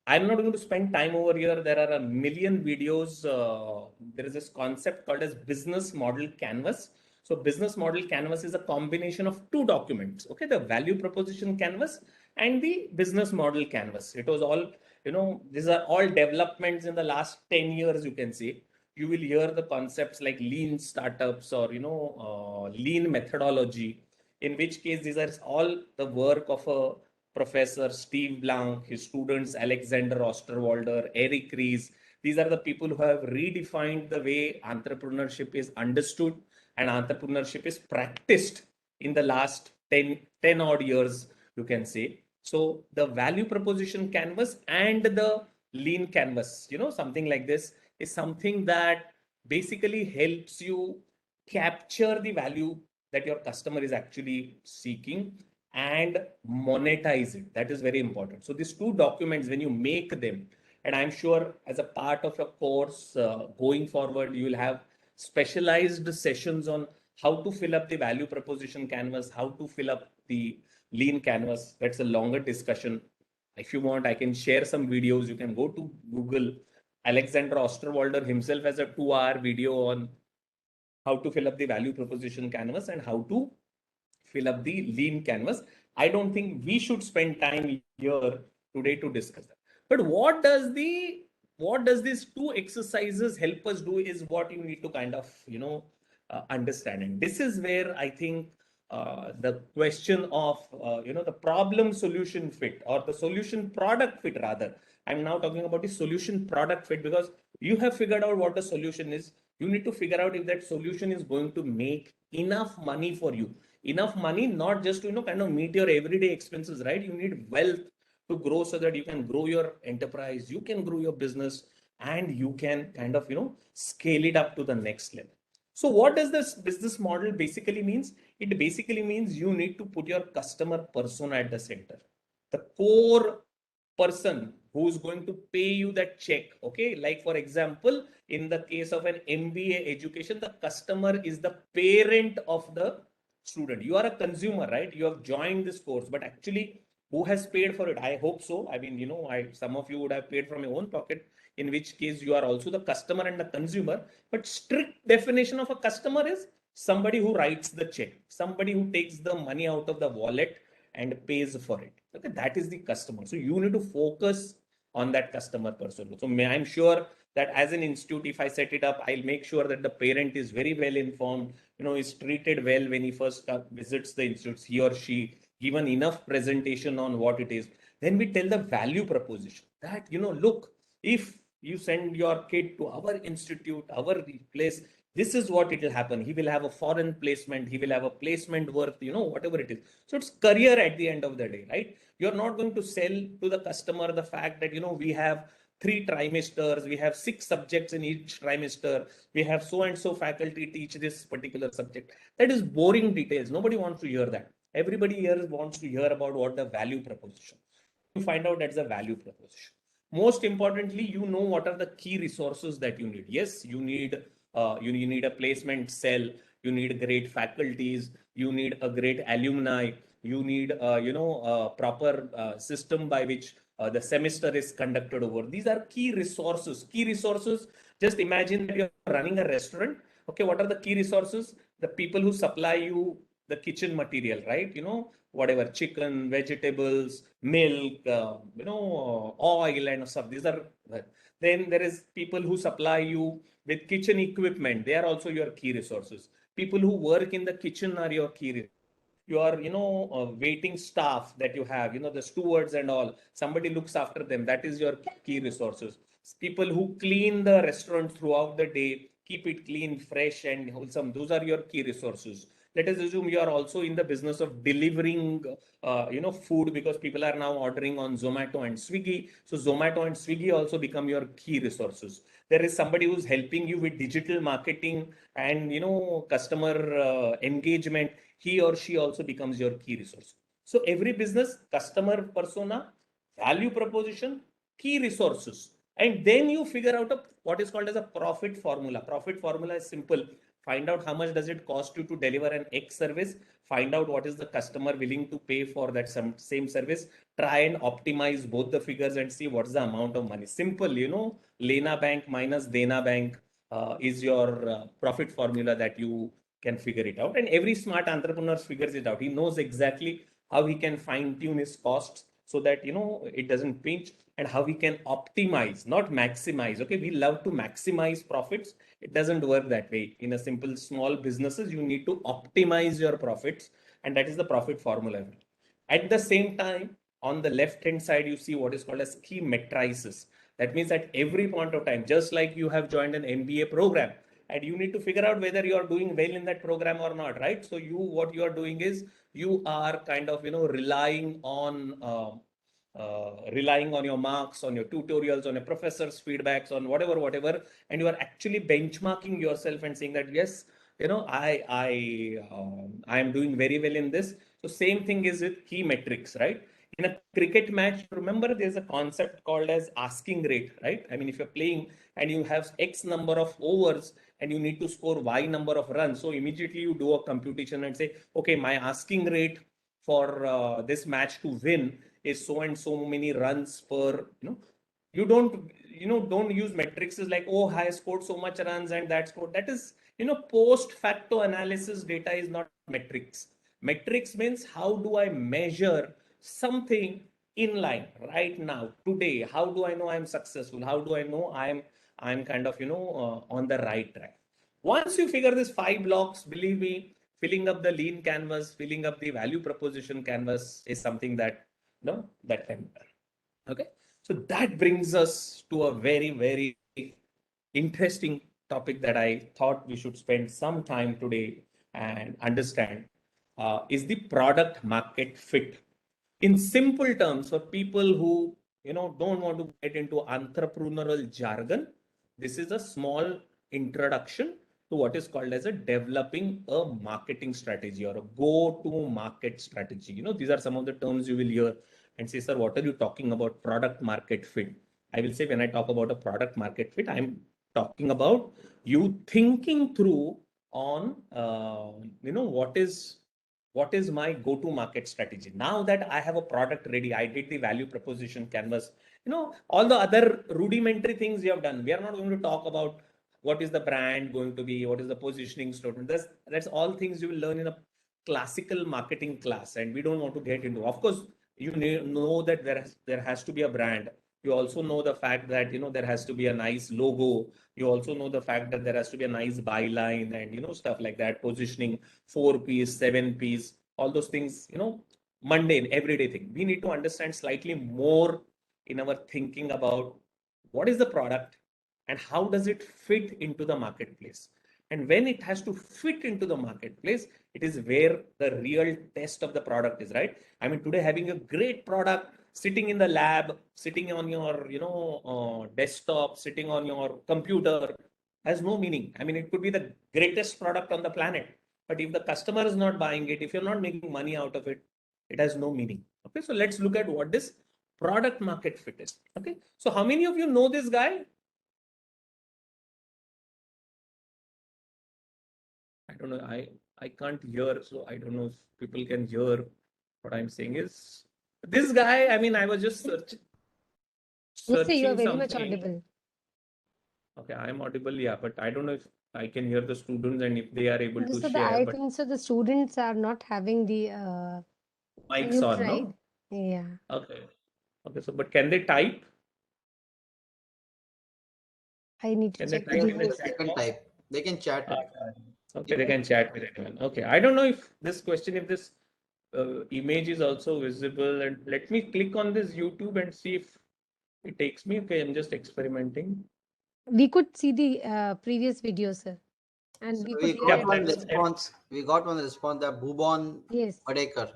I'm not going to spend time over here. There are a million videos. There is this concept called as business model canvas. So business model canvas is a combination of two documents, okay? The value proposition canvas and the business model canvas. It was all, these are all developments in the last 10 years, you can say. You will hear the concepts like lean startups or, lean methodology, in which case these are all the work of a Professor Steve Blank, his students Alexander Osterwalder, Eric Ries. These are the people who have redefined the way entrepreneurship is understood and entrepreneurship is practiced in the last 10 odd years, you can say. So the value proposition canvas and the lean canvas, something like this is something that basically helps you capture the value that your customer is actually seeking and monetize it. That is very important. So these two documents, when you make them, and I'm sure as a part of your course going forward, you will have specialized sessions on how to fill up the value proposition canvas, how to fill up the lean canvas. That's a longer discussion. If you want, I can share some videos. You can go to Google. Alexander Osterwalder himself has a 2-hour video on how to fill up the value proposition canvas and how to fill up the lean canvas. I don't think we should spend time here today to discuss that. But what does these two exercises help us do is what you need to kind of understand. And this is where I think the question of the problem solution fit or the solution product fit rather. I'm now talking about the solution product fit, because you have figured out what the solution is. You need to figure out if that solution is going to make enough money for you. Enough money, not just to kind of meet your everyday expenses, right? You need wealth to grow so that you can grow your enterprise, you can grow your business, and you can kind of scale it up to the next level. So what does this business model basically means? It basically means you need to put your customer persona at the center, the core person who's going to pay you that check. Okay, like for example, in the case of an MBA education, the customer is the parent of the student. You are a consumer, right? You have joined this course, but actually who has paid for it? I hope so. I mean, some of you would have paid from your own pocket, in which case you are also the customer and the consumer. But strict definition of a customer is somebody who writes the check, somebody who takes the money out of the wallet and pays for it. Okay, that is the customer. So you need to focus on that customer persona. So I'm sure that as an institute, if I set it up, I'll make sure that the parent is very well informed, is treated well when he first visits the institute, he or she given enough presentation on what it is. Then we tell the value proposition that, look, if you send your kid to our institute, our place, this is what it will happen. He will have a foreign placement. He will have a placement worth, whatever it is. So it's career at the end of the day, right? You're not going to sell to the customer the fact that, we have 3 trimesters, we have 6 subjects in each trimester, we have so and so faculty teach this particular subject. That is boring details. Nobody wants to hear that. Everybody here wants to hear about what the value proposition. You find out that's a value proposition. Most importantly, what are the key resources that you need. Yes, you need a placement cell, you need great faculties, you need a great alumni, you need a proper system by which the semester is conducted over. These are key resources. Just imagine that you're running a restaurant. Okay, what are the key resources? The people who supply you the kitchen material, right? Whatever, chicken, vegetables, milk, oil and stuff. These are, then there is people who supply you with kitchen equipment. They are also your key resources. People who work in the kitchen are your key resources. Your waiting staff that you have, the stewards and all, somebody looks after them, that is your key resources. People who clean the restaurant throughout the day, keep it clean, fresh and wholesome, those are your key resources. Let us assume you are also in the business of delivering food, because people are now ordering on Zomato and Swiggy. So Zomato and Swiggy also become your key resources. There is somebody who's helping you with digital marketing and customer engagement. He or she also becomes your key resource. So every business, customer persona, value proposition, key resources, and then you figure out what is called as a profit formula. Profit formula is simple. Find out how much does it cost you to deliver an X service. Find out what is the customer willing to pay for that same service. Try and optimize both the figures and see what's the amount of money. Simple, Lena Bank minus Dena Bank is your profit formula that you can figure it out. And every smart entrepreneur figures it out. He knows exactly how he can fine tune his costs so that, it doesn't pinch, and how he can optimize, not maximize. Okay. We love to maximize profits. It doesn't work that way. In a simple small businesses, you need to optimize your profits. And that is the profit formula. At the same time, on the left hand side, you see what is called as key matrices. That means at every point of time, just like you have joined an MBA program, and you need to figure out whether you are doing well in that program or not, right? So what you are doing is you are kind of, relying on your marks, on your tutorials, on your professors' feedbacks, on whatever, and you are actually benchmarking yourself and saying that yes, I am doing very well in this. So same thing is with key metrics, right? In a cricket match, remember there's a concept called as asking rate, right? I mean, if you're playing and you have X number of overs and you need to score Y number of runs, so immediately you do a computation and say, okay, my asking rate for this match to win is so and so many runs per, you don't use metrics like, oh, I scored so much runs and that scored. That is, post facto analysis data is not metrics. Metrics means how do I measure something in line right now, today? How do I know I'm successful? How do I know I'm kind of, on the right track? Once you figure this 5 blocks, believe me, filling up the lean canvas, filling up the value proposition canvas is something that, that can be done. Okay. So that brings us to a very, very interesting topic that I thought we should spend some time today and understand is the product market fit. In simple terms, for people who don't want to get into entrepreneurial jargon, this is a small introduction to what is called as a developing a marketing strategy or a go-to-market strategy. These are some of the terms you will hear and say, sir, what are you talking about product market fit? I will say when I talk about a product market fit, I'm talking about you thinking through on, what is my go-to-market strategy. Now that I have a product ready, I did the value proposition canvas, all the other rudimentary things you have done. We are not going to talk about what is the brand going to be, what is the positioning statement. That's all things you will learn in a classical marketing class, and we don't want to get into. Of course, you know that there has to be a brand. You also know the fact that there has to be a nice logo. You also know the fact that there has to be a nice byline and stuff like that, positioning, 4 Ps, 7 Ps, all those things, mundane, everyday thing. We need to understand slightly more in our thinking about what is the product and how does it fit into the marketplace. And when it has to fit into the marketplace, it is where the real test of the product is, right? I mean, today having a great product sitting in the lab, sitting on your, desktop, sitting on your computer has no meaning. I mean, it could be the greatest product on the planet, but if the customer is not buying it, if you're not making money out of it, it has no meaning. Okay, so let's look at what this product market fit is. Okay, so how many of you know this guy? I don't know. I can't hear, so I don't know if people can hear what I'm saying. Is this guy? I mean, I was just Yes, sir, you are searching very much something. audible. Okay, I'm audible, yeah, but I don't know if I can hear the students and if they are able to So share. I But think so. The students are not having the mic's mute, on, right? no? Yeah. Okay. Okay, so but can they type? I need to Can they check type with in the you. chat They can box? type. They can chat. Okay, they can chat with anyone. Okay, I don't know if this question, if this image is also visible, and let me click on this YouTube and see if it takes me. Okay, I'm just experimenting. We could see the previous video, sir, and So we we could hear Yeah, got your one voice. response. We got one response that Bhuban Yes. Padekar.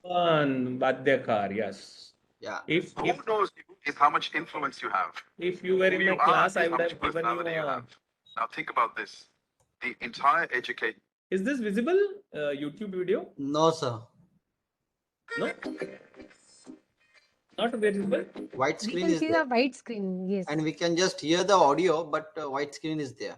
Badekar, yes. Yeah. If Who knows you is how much influence you have. if you were Who in you my are class, I is how would much have given you personality you a. have. Now think about this. The entire education. Is this visible? YouTube video? No, sir. No, not visible. White We screen can is see there. the white screen. Yes. And we can just hear the audio, but white screen is there.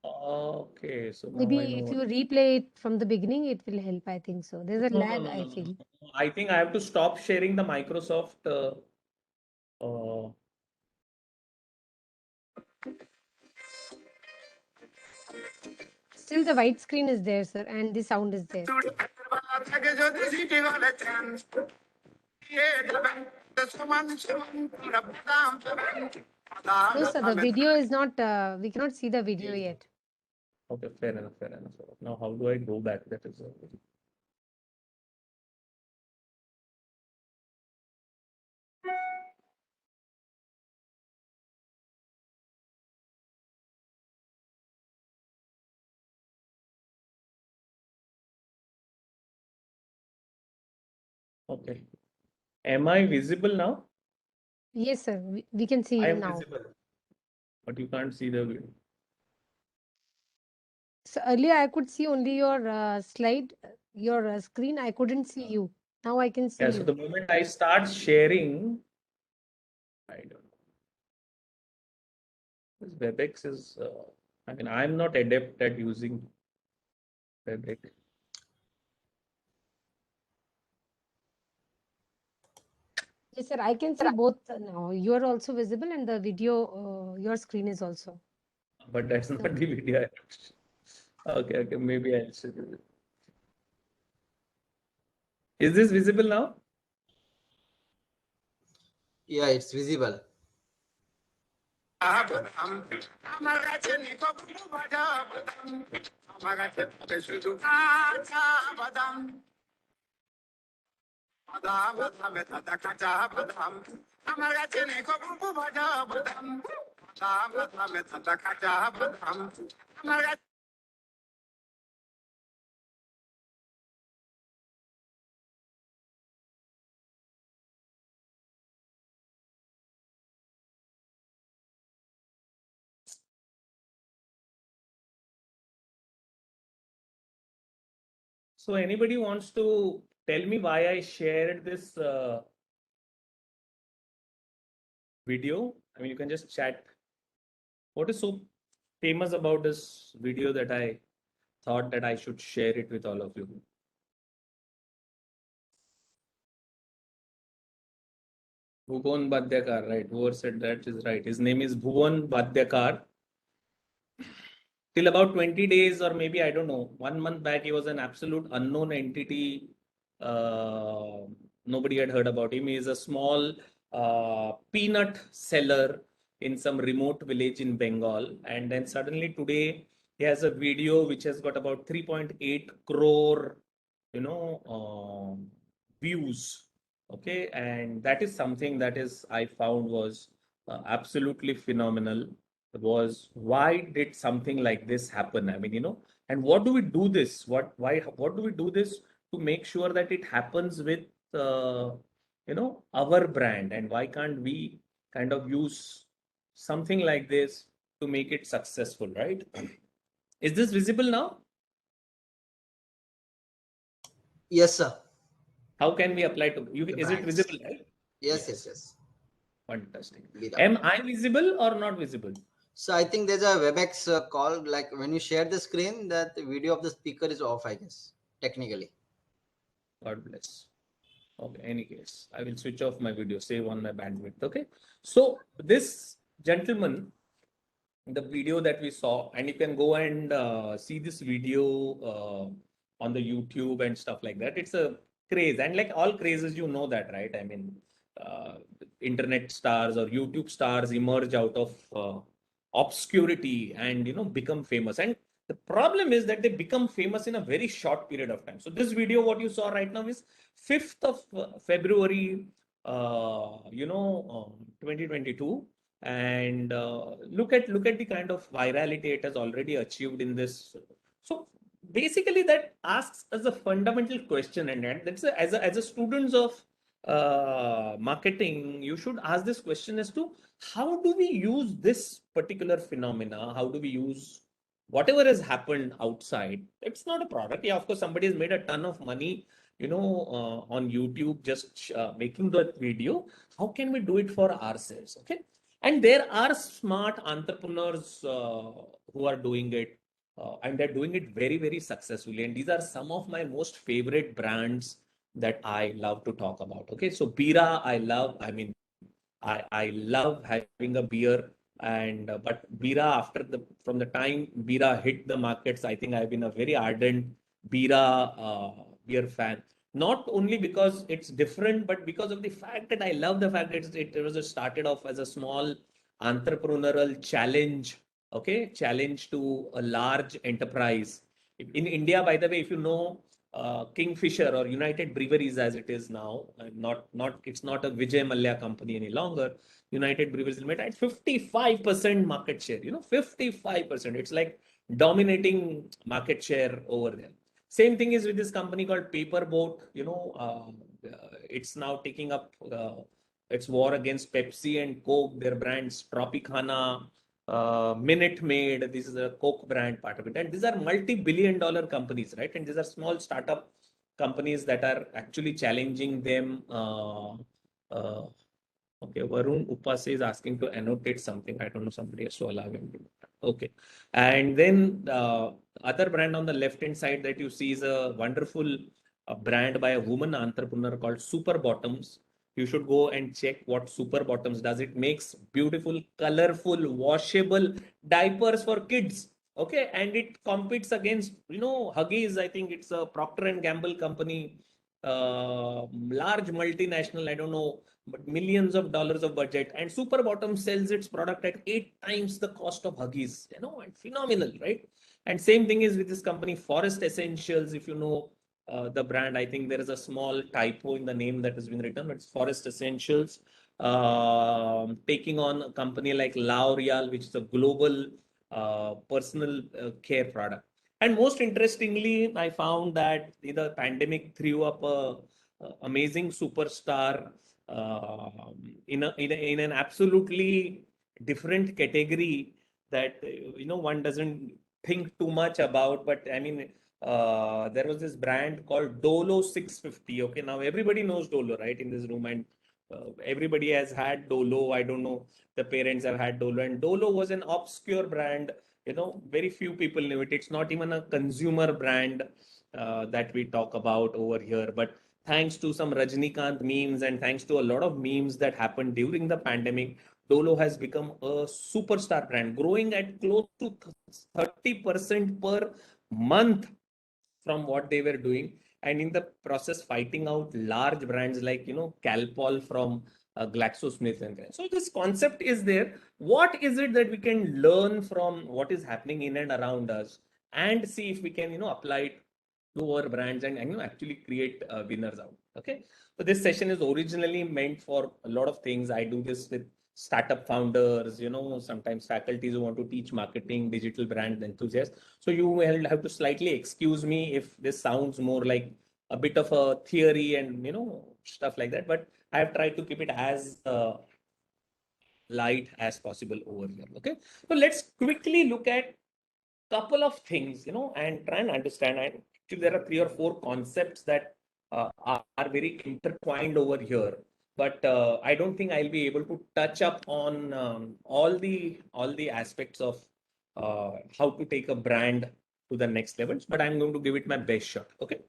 Okay, so now I Maybe know if what. you replay it from the beginning, it will help. I think so. There's a No, lag, I no. feel. I think I have to stop sharing the Microsoft. Uh, still the white screen is there, sir, and the sound is there. No, sir, the video is not, we cannot see the video yet. Okay, fair enough, fair enough. Now, how do I go back? That is okay. Am I visible now? Yes, sir, we can see I you am now. visible, but you can't see the video. So earlier I could see only your slide, your screen. I couldn't see you. Now I can see Yeah, you. so the moment I start sharing, I don't know. This WebEx is, I mean, I'm not adept at using WebEx. Yes, sir, I can see both now. You are also visible and the video, your screen is also. But that's not the video. Okay, okay, maybe I'll show you. Is this visible now? Yeah, it's visible. So anybody wants to tell me why I shared this video? I mean, you can just chat. What is so famous about this video that I thought that I should share it with all of you? Bhuvan Badhyakar, right? Whoever said that is right. His name is Bhuvan Badhyakar. Till about 20 days, or maybe I don't know, 1 month back, he was an absolute unknown entity. Nobody had heard about him. He is a small peanut seller in some remote village in Bengal. And then suddenly today, he has a video which has got about 3.8 crore, views. Okay, and that is something that is I found was absolutely phenomenal. Was why did something like this happen? I mean, and what do we do this? What do we do this to make sure that it happens with our brand? And why can't we kind of use something like this to make it successful, right? Is this visible now? Yes, sir. How can we apply to you? Is it visible, right? Yes. Fantastic. Without. Am I visible or not visible? So I think there's a WebEx call, like when you share the screen, that the video of the speaker is off, I guess, technically. God bless. Okay, any case, I will switch off my video, save on my bandwidth. Okay. So this gentleman, the video that we saw, and you can go and see this video on the YouTube and stuff like that. It's a craze, and like all crazes, that, right? I mean, internet stars or YouTube stars emerge out of obscurity and become famous. And the problem is that they become famous in a very short period of time. So this video, what you saw right now, is 5th of February, 2022. And look at the kind of virality it has already achieved in this. So basically, that asks us a fundamental question, and that's as a students of marketing, you should ask this question as to how do we use this particular phenomena? How do we use whatever has happened outside? It's not a product. Yeah, of course, somebody has made a ton of money, on YouTube, just making that video. How can we do it for ourselves? Okay. And there are smart entrepreneurs who are doing it, and they're doing it very, very successfully. And these are some of my most favorite brands that I love to talk about. Okay, so Bira, I love. I mean, I love having a beer. And but Bira, from the time Bira hit the markets, I think I've been a very ardent beer fan. Not only because it's different, but because of the fact that I love the fact that it was started off as a small entrepreneurial challenge. Okay, challenge to a large enterprise. In India, by the way, if you know, Kingfisher or United Breweries as it is now, it's not a Vijay Mallya company any longer. United Breweries Limited at 55% market share. 55%. It's like dominating market share over there. Same thing is with this company called Paperboat. It's now taking up its war against Pepsi and Coke. Their brands Tropicana, Minute Maid. This is a Coke brand part of it, and these are multi-billion-dollar companies, right? And these are small startup companies that are actually challenging them. Okay, Varun Upase is asking to annotate something. I don't know, somebody has to allow him to. Okay. And then other brand on the left-hand side that you see is a wonderful brand by a woman entrepreneur called Super Bottoms. You should go and check what Super Bottoms does. It makes beautiful, colorful, washable diapers for kids. Okay. And it competes against, Huggies. I think it's a Procter and Gamble company, large multinational. I don't know, but millions of dollars of budget, and Super Bottom sells its product at 8 times the cost of Huggies, and phenomenal, right? And same thing is with this company Forest Essentials. If you know the brand, I think there is a small typo in the name that has been written, but it's Forest Essentials, taking on a company like L'Oreal, which is a global personal care product. And most interestingly, I found that the pandemic threw up a amazing superstar in an absolutely different category that one doesn't think too much about. But I mean, there was this brand called Dolo 650. Okay, now everybody knows Dolo, right, in this room, and everybody has had Dolo. I don't know, the parents have had Dolo, and Dolo was an obscure brand. Very few people knew it. It's not even a consumer brand that we talk about over here, but thanks to some Rajnikant memes and thanks to a lot of memes that happened during the pandemic, Dolo has become a superstar brand, growing at close to 30% per month from what they were doing, and in the process fighting out large brands like Calpol from GlaxoSmithKline. So this concept is there. What is it that we can learn from what is happening in and around us, and see if we can apply it to our brands and actually create winners out. Okay, so this session is originally meant for a lot of things. I do this with startup founders, sometimes faculties who want to teach marketing, digital brand enthusiasts. So you will have to slightly excuse me if this sounds more like a bit of a theory and stuff like that, but I have tried to keep it as light as possible over here. Okay, so let's quickly look at couple of things, and try and understand. And actually, there are 3 or 4 concepts that are very intertwined over here. But I don't think I'll be able to touch up on all the aspects of how to take a brand to the next levels. But I'm going to give it my best shot. Okay.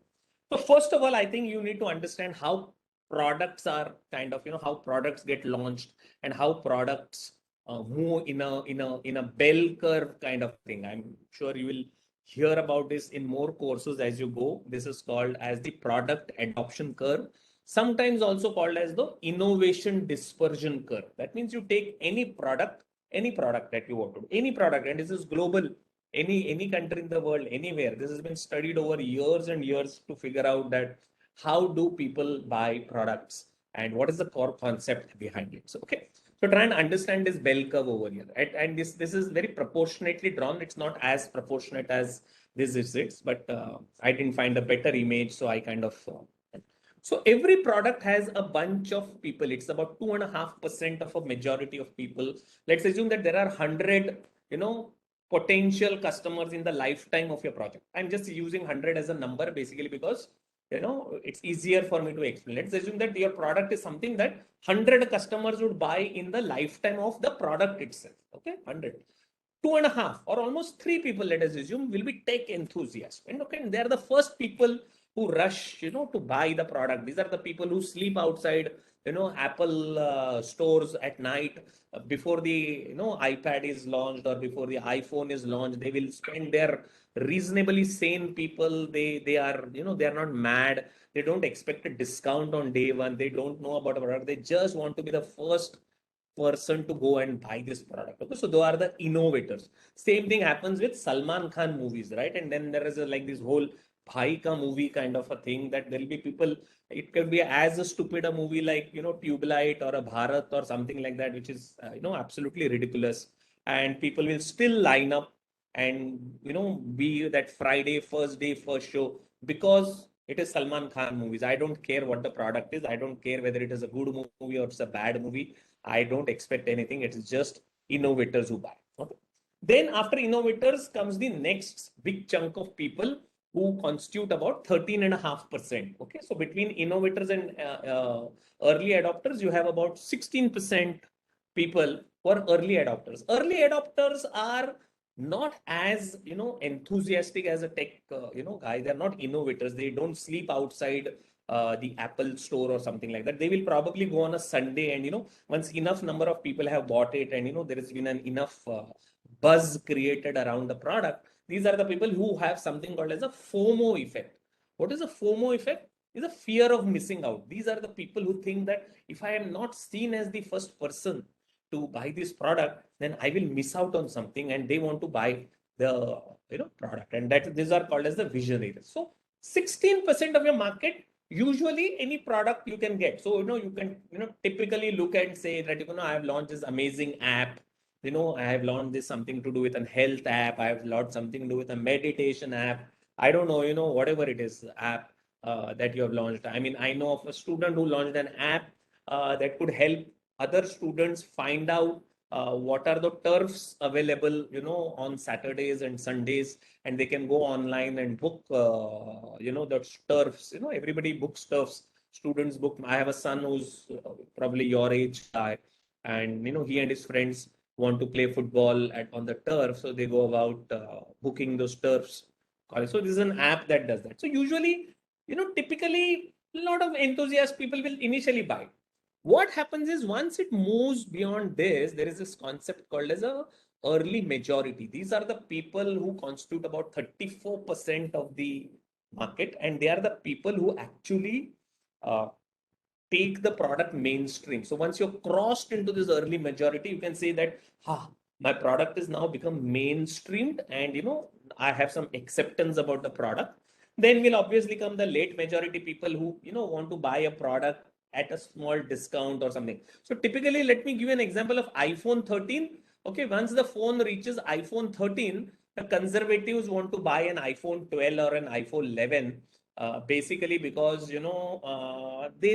So first of all, I think you need to understand how products are kind of, how products get launched and how products move in a bell curve kind of thing. I'm sure you will hear about this in more courses as you go. This is called as the product adoption curve, sometimes also called as the innovation dispersion curve. That means you take any product that you want to do, any product, and this is global, any country in the world, anywhere. This has been studied over years and years to figure out that how do people buy products and what is the core concept behind it. So okay, so try and understand this bell curve over here, right? And this is very proportionately drawn. It's not as proportionate as this is, but I didn't find a better image, so I kind of so every product has a bunch of people. It's about 2.5% of a majority of people. Let's assume that there are 100 potential customers in the lifetime of your project. I'm just using 100 as a number basically because it's easier for me to explain. Let's assume that your product is something that 100 customers would buy in the lifetime of the product itself. Okay, 100. 2.5 or almost 3 people, let us assume, will be tech enthusiasts. And okay, they're the first people who rush, to buy the product. These are the people who sleep outside, Apple stores at night before the, iPad is launched or before the iPhone is launched. They will spend their reasonably sane people. They are, they are not mad. They don't expect a discount on day one. They don't know about a product. They just want to be the first person to go and buy this product. Okay, so those are the innovators. Same thing happens with Salman Khan movies, right? And then there is like this whole Bhai Ka movie kind of a thing, that there will be people. It could be as a stupid a movie like Tubelight or a Bharat or something like that, which is absolutely ridiculous, and people will still line up and be that Friday first day first show because it is Salman Khan movies. I don't care what the product is. I don't care whether it is a good movie or it's a bad movie. I don't expect anything. It is just innovators who buy. Okay. Then after innovators comes the next big chunk of people who constitute about 13.5%. Okay. So between innovators and early adopters, you have about 16% people who are early adopters. Early adopters are not as enthusiastic as a tech guy. They're not innovators. They don't sleep outside the Apple store or something like that. They will probably go on a Sunday, and once enough number of people have bought it, and there has been enough buzz created around the product. These are the people who have something called as a FOMO effect. What is a FOMO effect? Is a fear of missing out. These are the people who think that if I am not seen as the first person to buy this product, then I will miss out on something, and they want to buy the product, and that these are called as the visionaries. So 16% of your market, usually any product you can get. So you can typically look and say that I have launched this amazing app. I have launched this something to do with a health app. I have launched something to do with a meditation app. I don't know, whatever it is, app that you have launched. I mean, I know of a student who launched an app that could help other students find out what are the turfs available, on Saturdays and Sundays, and they can go online and book, the turfs. Everybody books turfs. Students book. I have a son who's probably your age guy, and he and his friends want to play football on the turf, so they go about booking those turfs. So this is an app that does that. So usually, typically, a lot of enthusiast people will initially buy. What happens is once it moves beyond this, there is this concept called as a early majority. These are the people who constitute about 34% of the market, and they are the people who actually uh, take the product mainstream. So once you're crossed into this early majority, you can say that, my product is now become mainstreamed, and I have some acceptance about the product. Then will obviously come the late majority people who want to buy a product at a small discount or something. So typically, let me give you an example of iPhone 13. Okay, once the phone reaches iPhone 13, the conservatives want to buy an iPhone 12 or an iPhone 11. Basically because they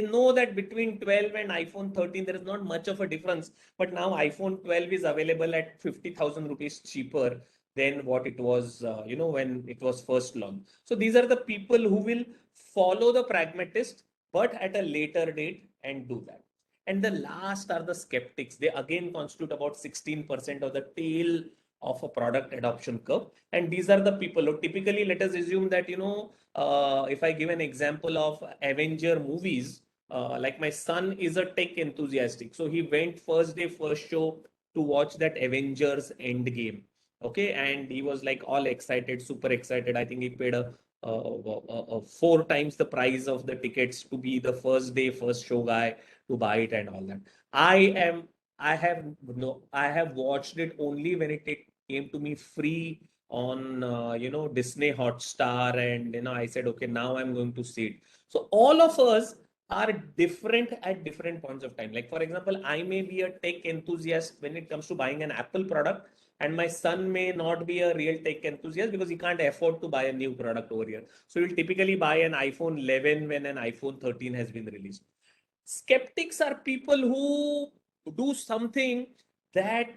know that between 12 and iPhone 13 there is not much of a difference, but now iPhone 12 is available at 50,000 rupees cheaper than what it was when it was first launched. So these are the people who will follow the pragmatist but at a later date and do that. And the last are the skeptics. They again constitute about 16% of the tail of a product adoption curve. And these are the people who typically, let us assume that if I give an example of Avenger movies, like my son is a tech enthusiastic, so he went first day first show to watch that Avengers Endgame. Okay, and he was like all excited, super excited. I think he paid a 4 times the price of the tickets to be the first day first show guy to buy it and all that. I have watched it only when it came to me free on Disney Hotstar, and I said, okay, now I'm going to see it. So all of us are different at different points of time. Like for example, I may be a tech enthusiast when it comes to buying an Apple product, and my son may not be a real tech enthusiast because he can't afford to buy a new product over here. So he'll typically buy an iPhone 11 when an iPhone 13 has been released. Skeptics are people who do something that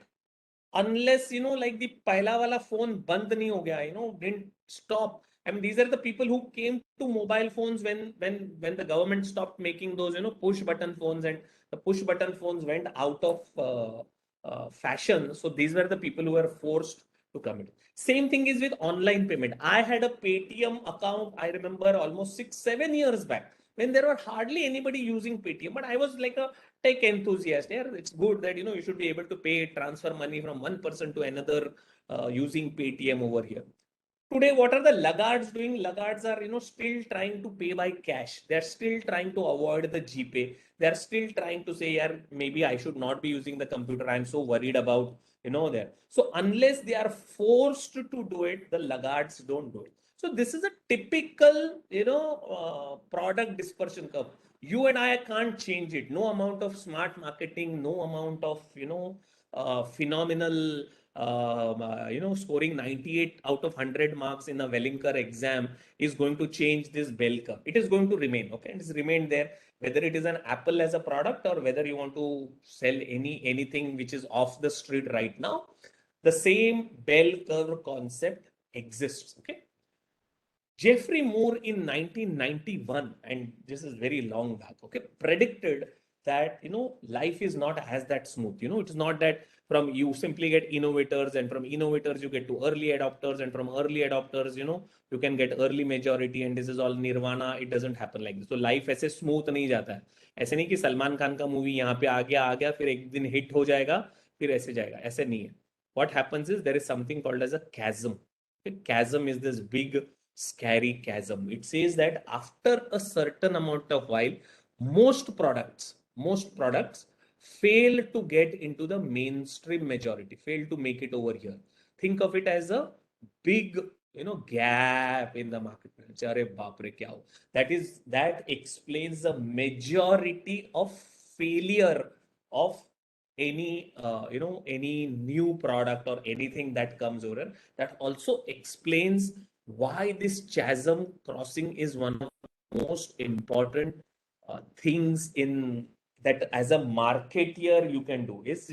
unless like the pehla wala phone band nahi ho gaya, didn't stop. I mean, these are the people who came to mobile phones when the government stopped making those push button phones, and the push button phones went out of fashion. So these were the people who were forced to come in. Same thing is with online payment. I had a Paytm account, I remember almost 6-7 years back, when there were hardly anybody using Paytm, but I was like a tech enthusiast. Yeah, it's good that you should be able to pay, transfer money from one person to another using Paytm over here. Today, what are the laggards doing? Laggards are still trying to pay by cash. They're still trying to avoid the GPay. They're still trying to say, yeah, maybe I should not be using the computer. I'm so worried about there. So unless they are forced to do it, the laggards don't do it. So this is a typical product dispersion curve. You and I can't change it. No amount of smart marketing, no amount of phenomenal scoring 98 out of 100 marks in a Wellinger exam is going to change this bell curve. It is going to remain, okay? It is remain there, whether it is an Apple as a product or whether you want to sell anything which is off the street right now. The same bell curve concept exists, okay? Jeffrey Moore in 1991, and this is very long back, okay, predicted that life is not as that smooth. It's not that from you simply get innovators, and from innovators you get to early adopters, and from early adopters you can get early majority, and this is all nirvana. It doesn't happen like this. So life ऐसे smooth नहीं जाता है. ऐसे नहीं कि सलमान खान का movie यहाँ पे आ गया फिर एक दिन हिट हो जाएगा फिर ऐसे जाएगा. ऐसे नहीं है. What happens is there is something called as a chasm. Okay? Chasm is this big scary chasm. It says that after a certain amount of while, most products fail to get into the mainstream majority, fail to make it over here. Think of it as a big gap in the marketplace. That explains the majority of failure of any any new product or anything that comes over. That also explains why this chasm crossing is one of the most important things in that as a marketeer you can do is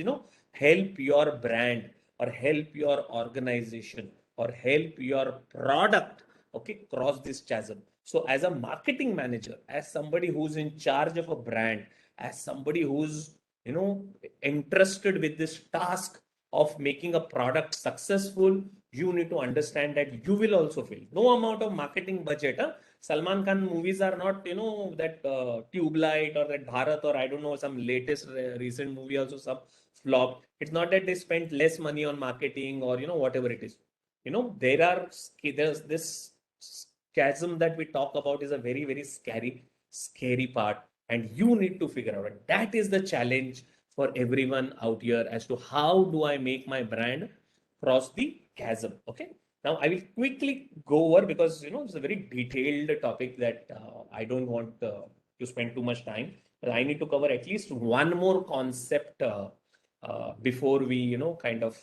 help your brand or help your organization or help your product, okay, cross this chasm. So as a marketing manager, as somebody who's in charge of a brand, as somebody who's entrusted with this task of making a product successful, you need to understand that you will also fail. No amount of marketing budget. Salman Khan movies are not, that Tube Light or that Bharat or I don't know, some latest recent movie also some flop. It's not that they spent less money on marketing or, whatever it is. There's this chasm that we talk about is a very, very scary part. And you need to figure out it. That is the challenge for everyone out here as to how do I make my brand cross the chasm. Okay. Now I will quickly go over because it's a very detailed topic that I don't want to spend too much time. But I need to cover at least one more concept before we kind of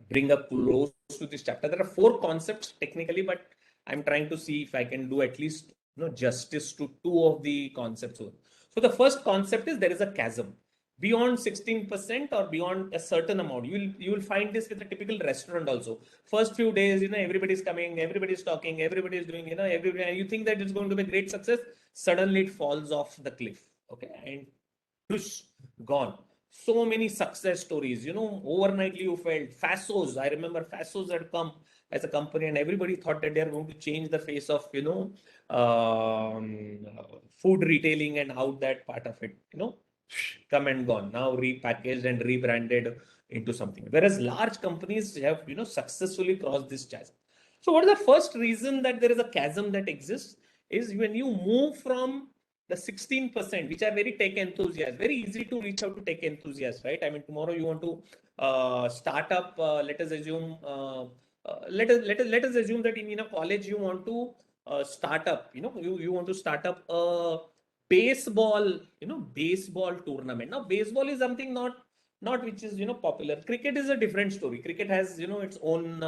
bring up close to this chapter. There are 4 concepts technically, but I'm trying to see if I can do at least justice to 2 of the concepts. So the first concept is there is a chasm beyond 16% or beyond a certain amount. You will find this with a typical restaurant also. First few days, everybody's coming, everybody's talking, everybody's doing, everybody, and you think that it's going to be a great success. Suddenly it falls off the cliff. Okay, and whoosh, gone. So many success stories, overnightly you felt. Fasos, I remember Fasos had come as a company and everybody thought that they are going to change the face of, food retailing and how that part of it, come and gone. Now repackaged and rebranded into something. Whereas large companies have, successfully crossed this chasm. So what is the first reason that there is a chasm that exists is when you move from the 16%, which are very tech enthusiasts, very easy to reach out to tech enthusiasts, right? I mean, tomorrow you want to start up, let us assume, let us assume that in a college you want to start up, you want to start up a baseball, baseball tournament. Now, baseball is something not which is, popular. Cricket is a different story. Cricket has, its own,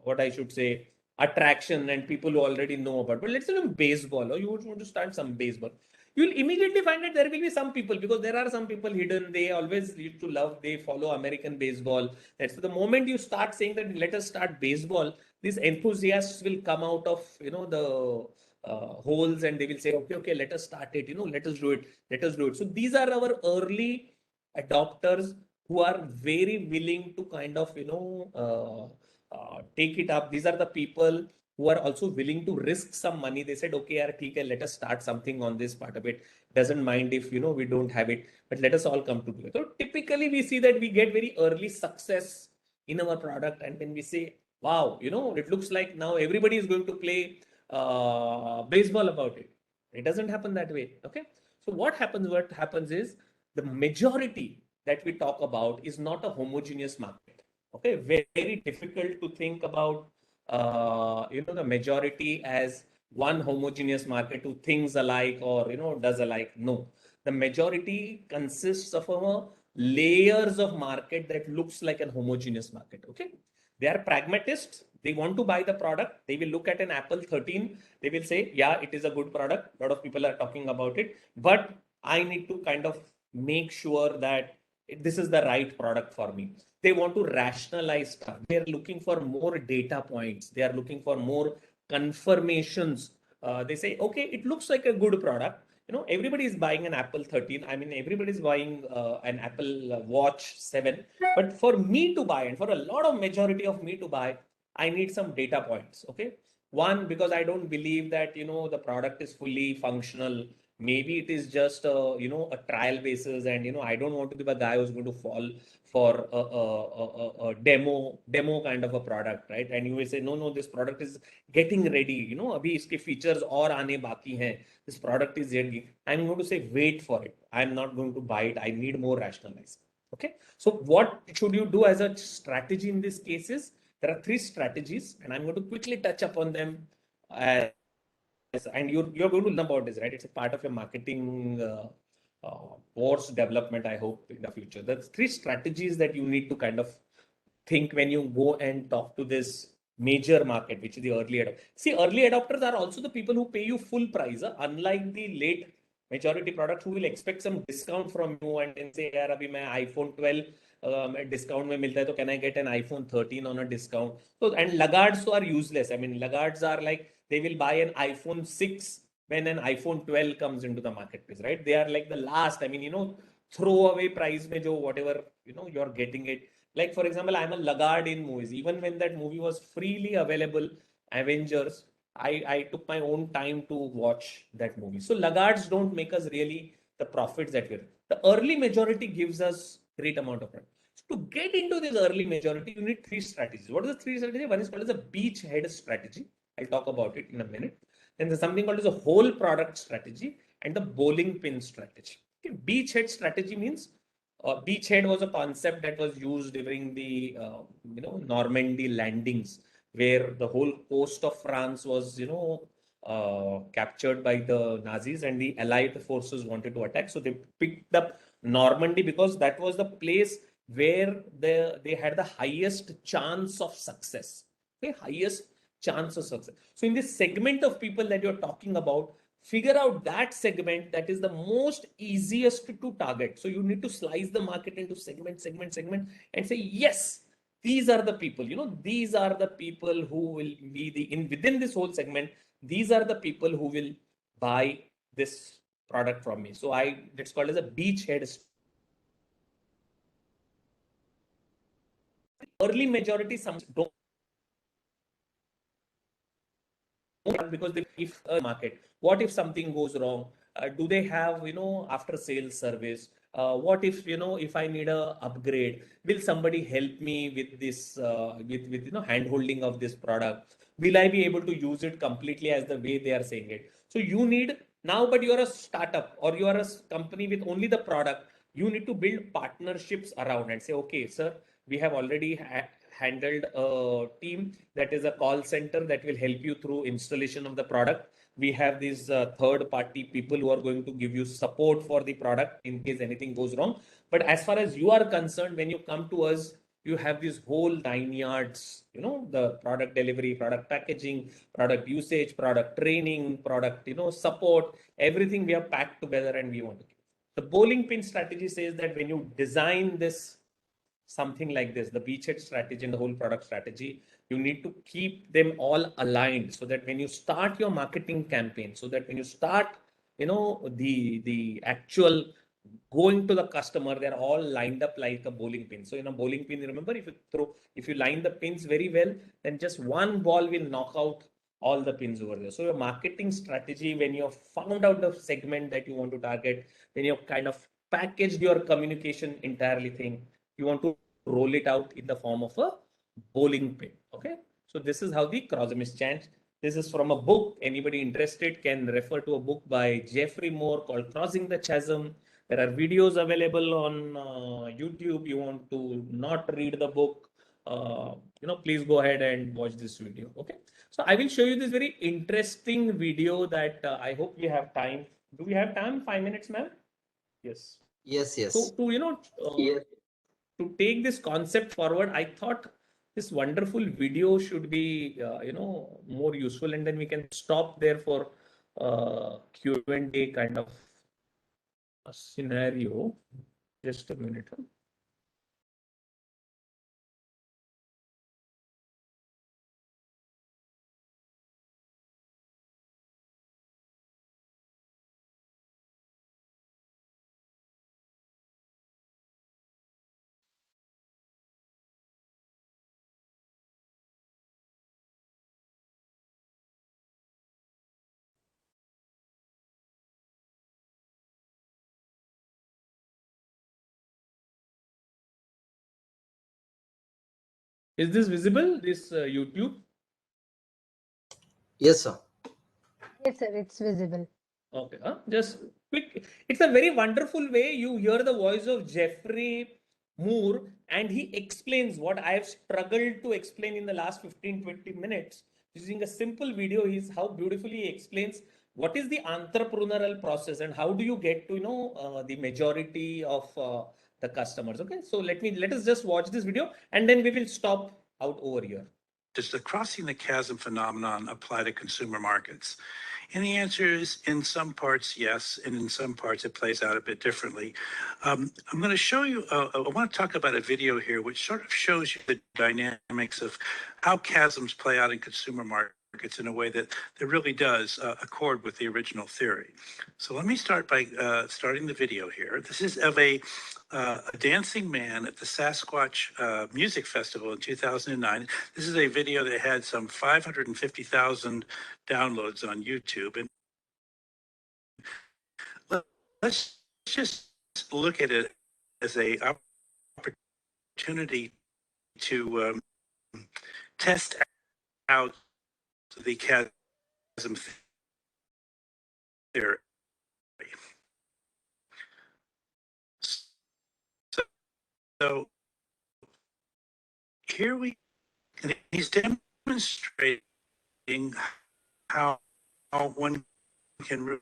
what I should say, attraction and people who already know about. But let's say baseball, or you want to start some baseball, you'll immediately find that there will be some people, because there are some people hidden. They always used to love, they follow American baseball. That's so the moment you start saying that let us start baseball, these enthusiasts will come out of the holes and they will say, okay, let us start it. Let us do it. So these are our early adopters who are very willing to kind of, take it up. These are the people who are also willing to risk some money. They said, okay, yaar, theek hai, let us start something on this part of it. Doesn't mind if, we don't have it, but let us all come together. So typically we see that we get very early success in our product. And then we say, wow, it looks like now everybody is going to play baseball about it. It doesn't happen that way. Okay. So what happens is the majority that we talk about is not a homogeneous market. Okay. Very, very difficult to think about, the majority as one homogeneous market who thinks alike or, does alike. No, the majority consists of layers of market that looks like a homogeneous market. Okay. They are pragmatists. They want to buy the product. They will look at an Apple 13. They will say, yeah, it is a good product. A lot of people are talking about it, but I need to kind of make sure that this is the right product for me. They want to rationalize stuff. They are looking for more data points. They are looking for more confirmations. They say, okay, it looks like a good product. Everybody is buying an Apple 13. I mean, everybody is buying an Apple Watch 7. But for me to buy, and for a lot of majority of me to buy, I need some data points. Okay. One, because I don't believe that, the product is fully functional. Maybe it is just a trial basis, and I don't want to be the guy who's going to fall for a demo kind of a product, right? And you will say, no, this product is getting ready, abhi iske features aur aane baki hain. This product is ready. I'm going to say, wait for it. I'm not going to buy it. I need more rationalized. Okay. So what should you do as a strategy in these cases? There are 3 strategies, and I'm going to quickly touch upon them. And you're going to learn about this, right? It's a part of your marketing course development, I hope, in the future. There's 3 strategies that you need to kind of think when you go and talk to this major market, which is the early adopters. See, early adopters are also the people who pay you full price, unlike the late majority products who will expect some discount from you and then say, yaar, abhi main iPhone 12 discount mein milta hai, so can I get an iPhone 13 on a discount? So, and laggards are useless. I mean, laggards are like, they will buy an iPhone 6 when an iPhone 12 comes into the marketplace, right? They are like the last, I mean, throwaway price mein jo whatever, you're getting it. Like, for example, I'm a laggard in movies. Even when that movie was freely available, Avengers, I took my own time to watch that movie. So laggards don't make us really the profits that we're. The early majority gives us great amount of profit. So to get into this early majority, you need 3 strategies. What are the 3 strategies? One is called as a beachhead strategy. I'll talk about it in a minute. Then there's something called as a whole product strategy and the bowling pin strategy. Okay, beachhead strategy means beachhead was a concept that was used during the Normandy landings, where the whole coast of France was captured by the Nazis, and the Allied forces wanted to attack. So they picked up Normandy because that was the place where they had the highest chance of success. Okay, highest chance of success. So in this segment of people that you're talking about, figure out that segment that is the most easiest to target. So you need to slice the market into segment, and say, yes, these are the people, these are the people who will be within this whole segment. These are the people who will buy this product from me. So it's called as a beachhead. Early majority, some don't, because if a market, what if something goes wrong? Do they have after sales service? What if if I need a upgrade, will somebody help me with this with hand holding of this product? Will I be able to use it completely as the way they are saying it? So you need now, but you are a startup or you are a company with only the product. You need to build partnerships around and say, okay, sir, we have already handled a team that is a call center that will help you through installation of the product. We have these third party people who are going to give you support for the product in case anything goes wrong. But as far as you are concerned, when you come to us, you have this whole 9 yards, the product delivery, product packaging, product usage, product training, product, support, everything we have packed together and we want to give. The bowling pin strategy says that when you design this, something like this, the beachhead strategy and the whole product strategy, you need to keep them all aligned so that when you start your marketing campaign, so that when you start, the actual going to the customer, they're all lined up like a bowling pin. So in a bowling pin, remember, if you line the pins very well, then just one ball will knock out all the pins over there. So your marketing strategy, when you have found out the segment that you want to target, then you've kind of packaged your communication entirely thing, you want to roll it out in the form of a bowling pin. Okay, so this is how the cross image chant. This is from a book. Anybody interested can refer to a book by Jeffrey Moore called Crossing the Chasm. There are videos available on YouTube. You want to not read the book, please go ahead and watch this video. Okay, so I will show you this very interesting video that I hope we have time. Do we have time? 5 minutes, ma'am? Yes. Yes, yes. So to take this concept forward, I thought this wonderful video should be more useful, and then we can stop there for Q&A kind of a scenario. Just a minute. Is this visible, this YouTube? Yes, sir. Yes, sir, it's visible. Okay, just quick. It's a very wonderful way you hear the voice of Jeffrey Moore, and he explains what I have struggled to explain in the last 15-20 minutes. Using a simple video, is how beautifully he explains what is the entrepreneurial process and how do you get to the majority of the customers. Okay, so let us just watch this video and then we will stop out over here. Does the crossing the chasm phenomenon apply to consumer markets? And the answer is, in some parts, yes, and in some parts it plays out a bit differently. I'm going to show you, I want to talk about a video here which sort of shows you the dynamics of how chasms play out in consumer markets in a way that really does accord with the original theory. So let me start by starting the video here. This is of a dancing man at the Sasquatch Music Festival in 2009. This is a video that had some 550,000 downloads on YouTube. And let's just look at it as an opportunity to test out the chasm theory. So here he's demonstrating how one can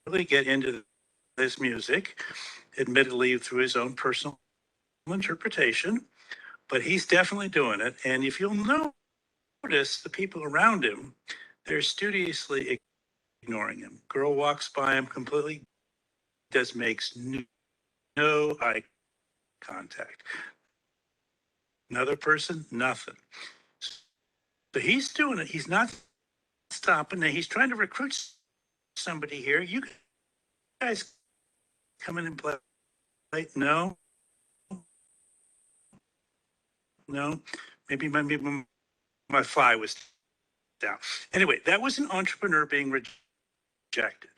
really get into this music, admittedly through his own personal interpretation, but he's definitely doing it. And if you'll notice, the people around him, they're studiously ignoring him. Girl walks by him completely, makes no eye contact. Another person, nothing. So he's doing it. He's not stopping. Now he's trying to recruit somebody here. You guys come in and play. No. Maybe my fly was down. Anyway, that was an entrepreneur being rejected.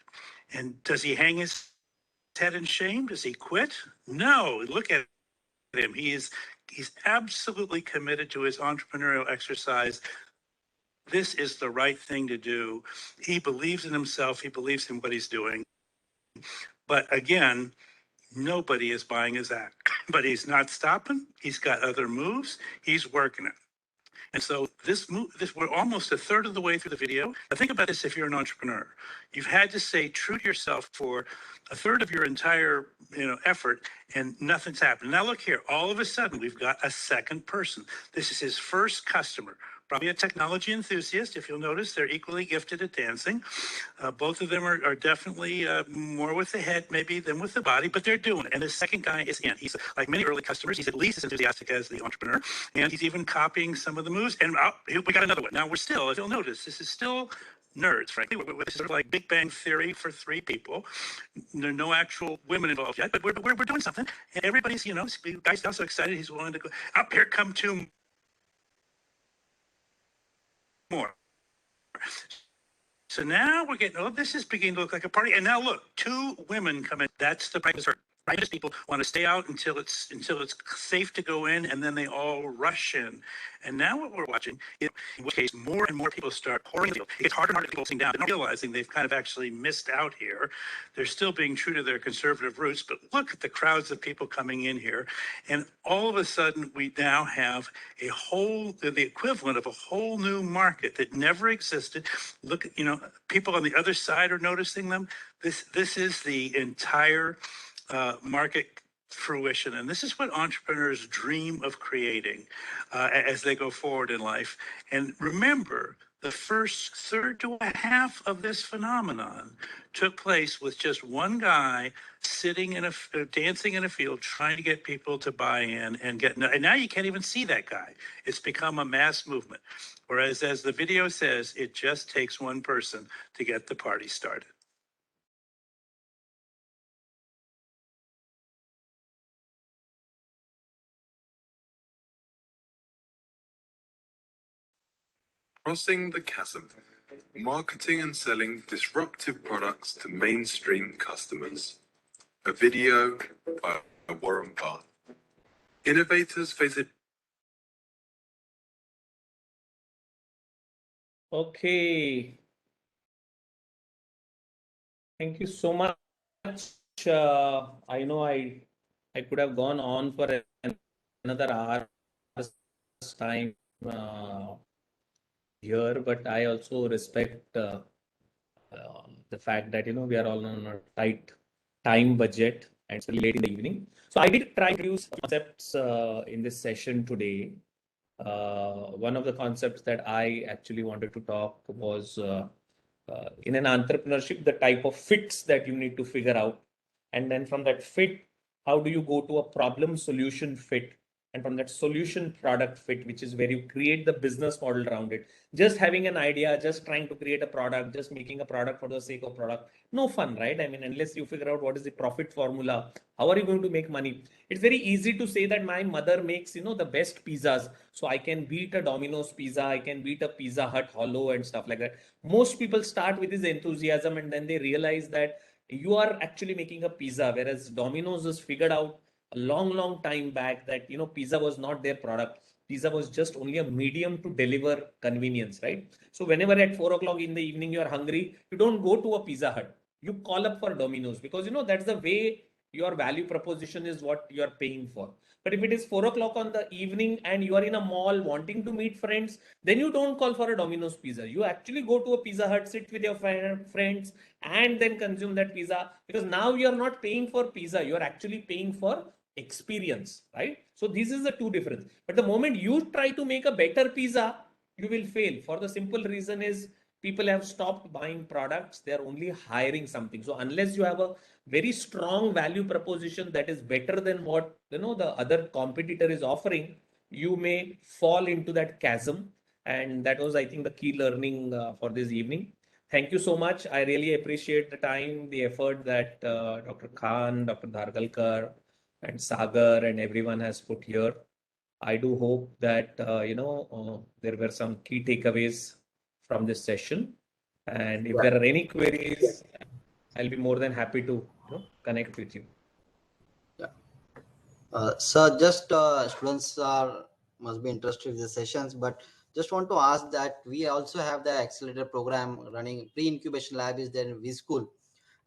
And does he hang his head in shame? Does he quit? No. Look at him. He's absolutely committed to his entrepreneurial exercise. This is the right thing to do. He believes in himself. He believes in what he's doing. But again, nobody is buying his act. But he's not stopping. He's got other moves. He's working it. And so we're almost a third of the way through the video. Now think about this if you're an entrepreneur. You've had to stay true to yourself for a third of your entire effort, and nothing's happened. Now look here, all of a sudden we've got a second person. This is his first customer, probably a technology enthusiast. If you'll notice, they're equally gifted at dancing. Both of them are definitely more with the head maybe than with the body, but they're doing it. And the second guy is in. He's like many early customers. He's at least as enthusiastic as the entrepreneur, and he's even copying some of the moves. And we got another one. Now we're still, if you'll notice, this is still nerds, frankly. We're sort of like Big Bang Theory for three people. There are no actual women involved yet, but we're doing something. And everybody's, guy's now so excited he's willing to go. Up here come two more. So now we're getting, this is beginning to look like a party. And now look, two women come in. That's the practice. Practice people want to stay out until it's safe to go in, and then they all rush in. And now what we're watching is, in which case, more and more people start pouring in. It's harder and harder to people sitting down, and realizing they've kind of actually missed out here. They're still being true to their conservative roots, but look at the crowds of people coming in here. And all of a sudden, we now have the equivalent of a whole new market that never existed. Look, people on the other side are noticing them. This is the entire market fruition. And this is what entrepreneurs dream of creating as they go forward in life. And remember, the first third to a half of this phenomenon took place with just one guy sitting dancing in a field, trying to get people to buy in and now you can't even see that guy. It's become a mass movement. Whereas, as the video says, it just takes one person to get the party started. Crossing the Chasm, marketing and selling disruptive products to mainstream customers. A video by Warren Bhat. Innovators face it. Okay. Thank you so much. I know I could have gone on for another hour's time here, but I also respect the fact that we are all on a tight time budget and it's late in the evening. So I did try to use concepts in this session today. One of the concepts that I actually wanted to talk was in an entrepreneurship, the type of fits that you need to figure out. And then from that fit, how do you go to a problem solution fit? And from that solution product fit, which is where you create the business model around it. Just having an idea, just trying to create a product, just making a product for the sake of product. No fun, right? I mean, unless you figure out what is the profit formula, how are you going to make money? It's very easy to say that my mother makes, the best pizzas. So I can beat a Domino's pizza, I can beat a Pizza Hut hollow and stuff like that. Most people start with this enthusiasm and then they realize that you are actually making a pizza, whereas Domino's has figured out a long time back that pizza was not their product. Pizza was just only a medium to deliver convenience, right? So whenever at 4 o'clock in the evening you are hungry, you don't go to a Pizza Hut, you call up for Domino's, because that's the way your value proposition is what you are paying for. But if it is 4 o'clock on the evening and you are in a mall wanting to meet friends, then you don't call for a Domino's pizza. You actually go to a Pizza Hut, sit with your friends and then consume that pizza, because now you are not paying for pizza, you are actually paying for experience, right? So this is the two difference. But the moment you try to make a better pizza, you will fail, for the simple reason is people have stopped buying products, they are only hiring something. So unless you have a very strong value proposition that is better than what the other competitor is offering, you may fall into that chasm. And that was, I think, the key learning for this evening. Thank you so much. I really appreciate the time, the effort that Dr. Khan, Dr. Dhargalkar, and Sagar and everyone has put here. I do hope that there were some key takeaways from this session. And if there are any queries, I'll be more than happy to connect with you. Yeah. So just students must be interested in the sessions, but just want to ask that we also have the accelerator program running. Pre-incubation lab is there in V-School.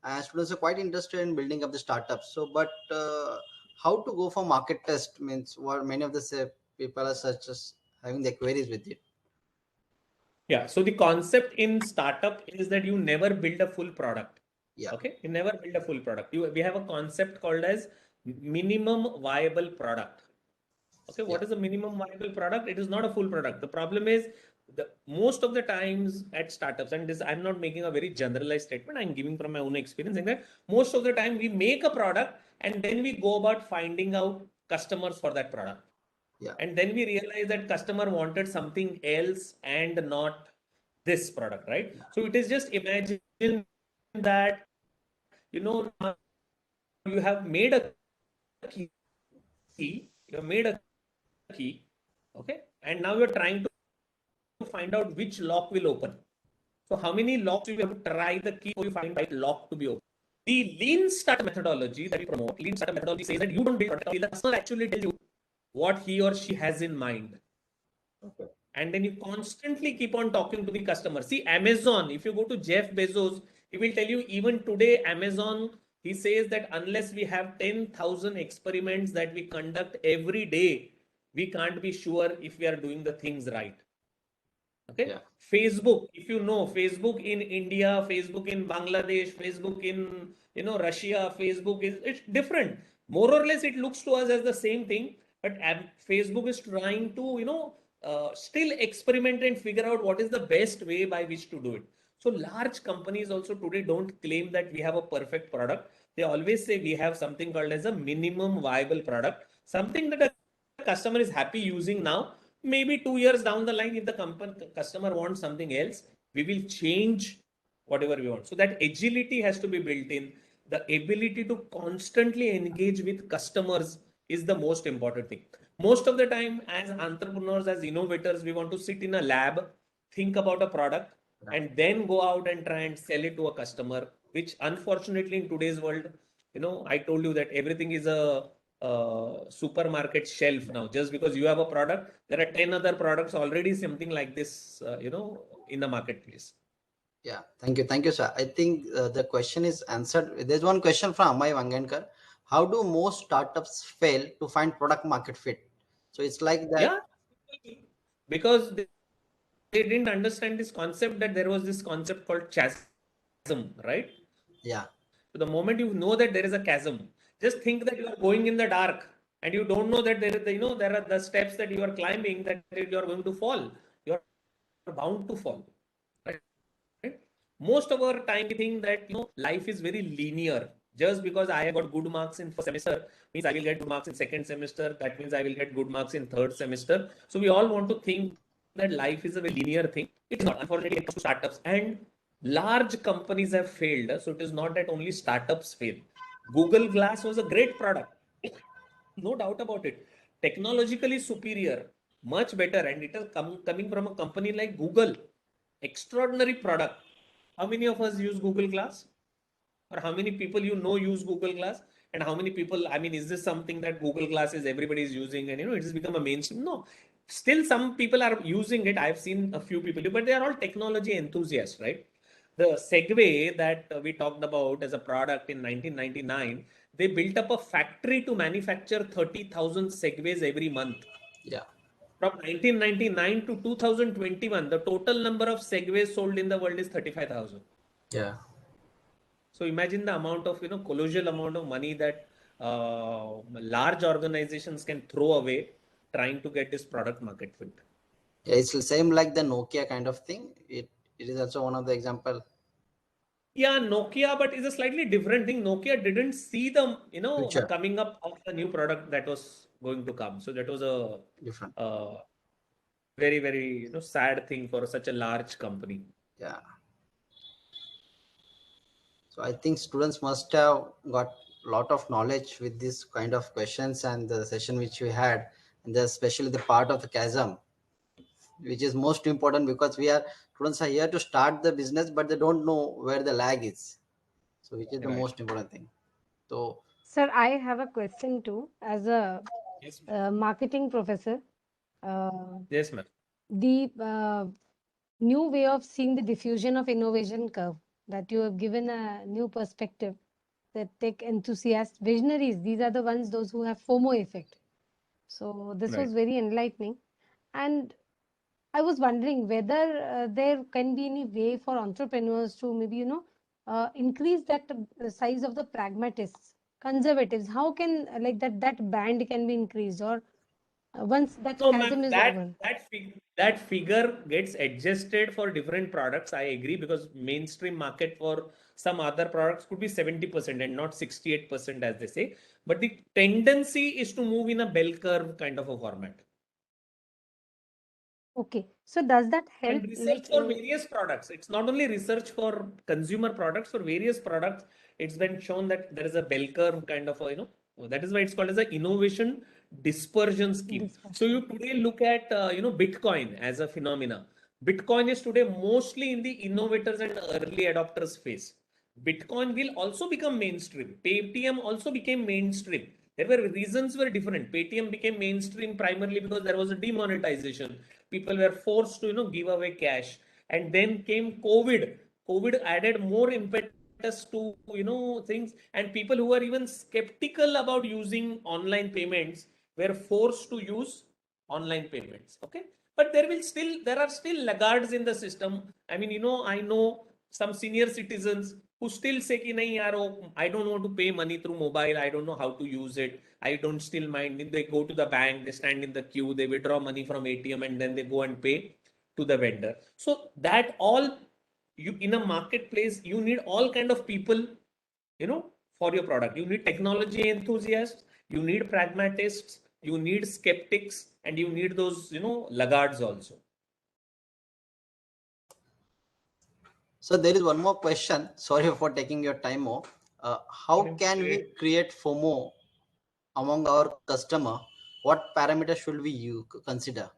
And students are quite interested in building up the startups. So, but how to go for market test means what many of the people are such as having their queries with it. Yeah. So the concept in startup is that you never build a full product. Yeah. Okay. You never build a full product. We have a concept called as minimum viable product. Okay. What is a minimum viable product? It is not a full product. The problem is most of the times at startups, and this, I'm not making a very generalized statement, I'm giving from my own experience, in that most of the time we make a product and then we go about finding out customers for that product. Yeah. And then we realize that customer wanted something else and not this product, right? So it is just imagine that, you have made a key, you have made a key, okay, and now you're trying to find out which lock will open. So how many locks you have to try the key before you find the right lock to be open? The lean startup methodology that we promote, lean startup methodology says that you don't build product until the customer actually tells you what he or she has in mind. Okay. And then you constantly keep on talking to the customer. See, Amazon, if you go to Jeff Bezos, he will tell you even today, Amazon, he says that unless we have 10,000 experiments that we conduct every day, we can't be sure if we are doing the things right. Okay. Yeah. Facebook, if you know, Facebook in India, Facebook in Bangladesh, Facebook in Russia, Facebook is it's different. More or less, it looks to us as the same thing, but Facebook is trying to still experiment and figure out what is the best way by which to do it. So large companies also today don't claim that we have a perfect product. They always say we have something called as a minimum viable product, something that a customer is happy using now. Maybe 2 years down the line, if the customer wants something else, we will change whatever we want. So that agility has to be built in. The ability to constantly engage with customers is the most important thing. Most of the time, as entrepreneurs, as innovators, we want to sit in a lab, think about a product, and then go out and try and sell it to a customer, which unfortunately in today's world, I told you that everything is a supermarket shelf now. Just because you have a product, there are 10 other products already something like this, in the marketplace. Yeah, thank you, sir. I think the question is answered. There's one question from Amay Vangankar. How do most startups fail to find product market fit? So it's like that. Yeah, because they didn't understand this concept, that there was this concept called chasm, right? Yeah. So the moment you know that there is a chasm, just think that you are going in the dark and you don't know that there is, there are the steps that you are climbing that you are going to fall. You are bound to fall, right? Most of our time we think that life is very linear. Just because I have got good marks in first semester means I will get good marks in second semester. That means I will get good marks in third semester. So we all want to think that life is a very linear thing. It is not. Unfortunately, it comes to startups and large companies have failed. So it is not that only startups fail. Google Glass was a great product, no doubt about it. Technologically superior, much better, and it is coming from a company like Google. Extraordinary product. How many of us use Google Glass? Or how many people use Google Glass? And how many people, I mean, is this something that Google Glass is everybody is using and it has become a mainstream? No. Still some people are using it. I've seen a few people, but they are all technology enthusiasts, right? The Segway that we talked about as a product in 1999, they built up a factory to manufacture 30,000 Segways every month. Yeah. From 1999 to 2021, the total number of Segways sold in the world is 35,000. Yeah. So imagine the amount of, colossal amount of money that large organizations can throw away trying to get this product market fit. Yeah, it's the same like the Nokia kind of thing. It is also one of the example. Yeah, Nokia, but it's a slightly different thing. Nokia didn't see the, Future. coming up of the new product that was going to come. So that was a Different. very, very, sad thing for such a large company. Yeah. So I think students must have got a lot of knowledge with this kind of questions and the session which we had, and especially the part of the chasm, which is most important because students are here to start the business, but they don't know where the lag is. So which is the Right. most important thing. So Sir, I have a question too. As a Yes, marketing professor, yes, ma'am. the new way of seeing the diffusion of innovation curve, that you have given a new perspective, that tech enthusiasts, visionaries, these are the ones, those who have FOMO effect. So this Right. was very enlightening. And I was wondering whether there can be any way for entrepreneurs to maybe, increase that size of the pragmatists, conservatives. How can like that band can be increased, or once that No, chasm ma'am, is over? that figure gets adjusted for different products. I agree, because mainstream market for some other products could be 70% and not 68%, as they say. But the tendency is to move in a bell curve kind of a format. Okay. So does that help? And research for various products. It's not only research for consumer products, for various products, it's been shown that there is a bell curve kind of, that is why it's called as an innovation dispersion scheme. So you today look at, Bitcoin as a phenomena. Bitcoin is today mostly in the innovators and early adopters phase. Bitcoin will also become mainstream. Paytm also became mainstream. There were reasons were different. Paytm became mainstream primarily because there was a demonetization. People were forced to give away cash, and then came COVID. COVID added more impetus to things, and people who were even skeptical about using online payments were forced to use online payments. Okay, but there are still laggards in the system. I mean, I know some senior citizens who still say ki nahi yaar, I don't want to pay money through mobile, I don't know how to use it, I don't still mind. They go to the bank, they stand in the queue, they withdraw money from ATM, and then they go and pay to the vendor. So that all, you in a marketplace, you need all kind of people, for your product. You need technology enthusiasts, you need pragmatists, you need skeptics, and you need those laggards also. So there is one more question. Sorry for taking your time more. How can we create FOMO among our customer? What parameters should we consider?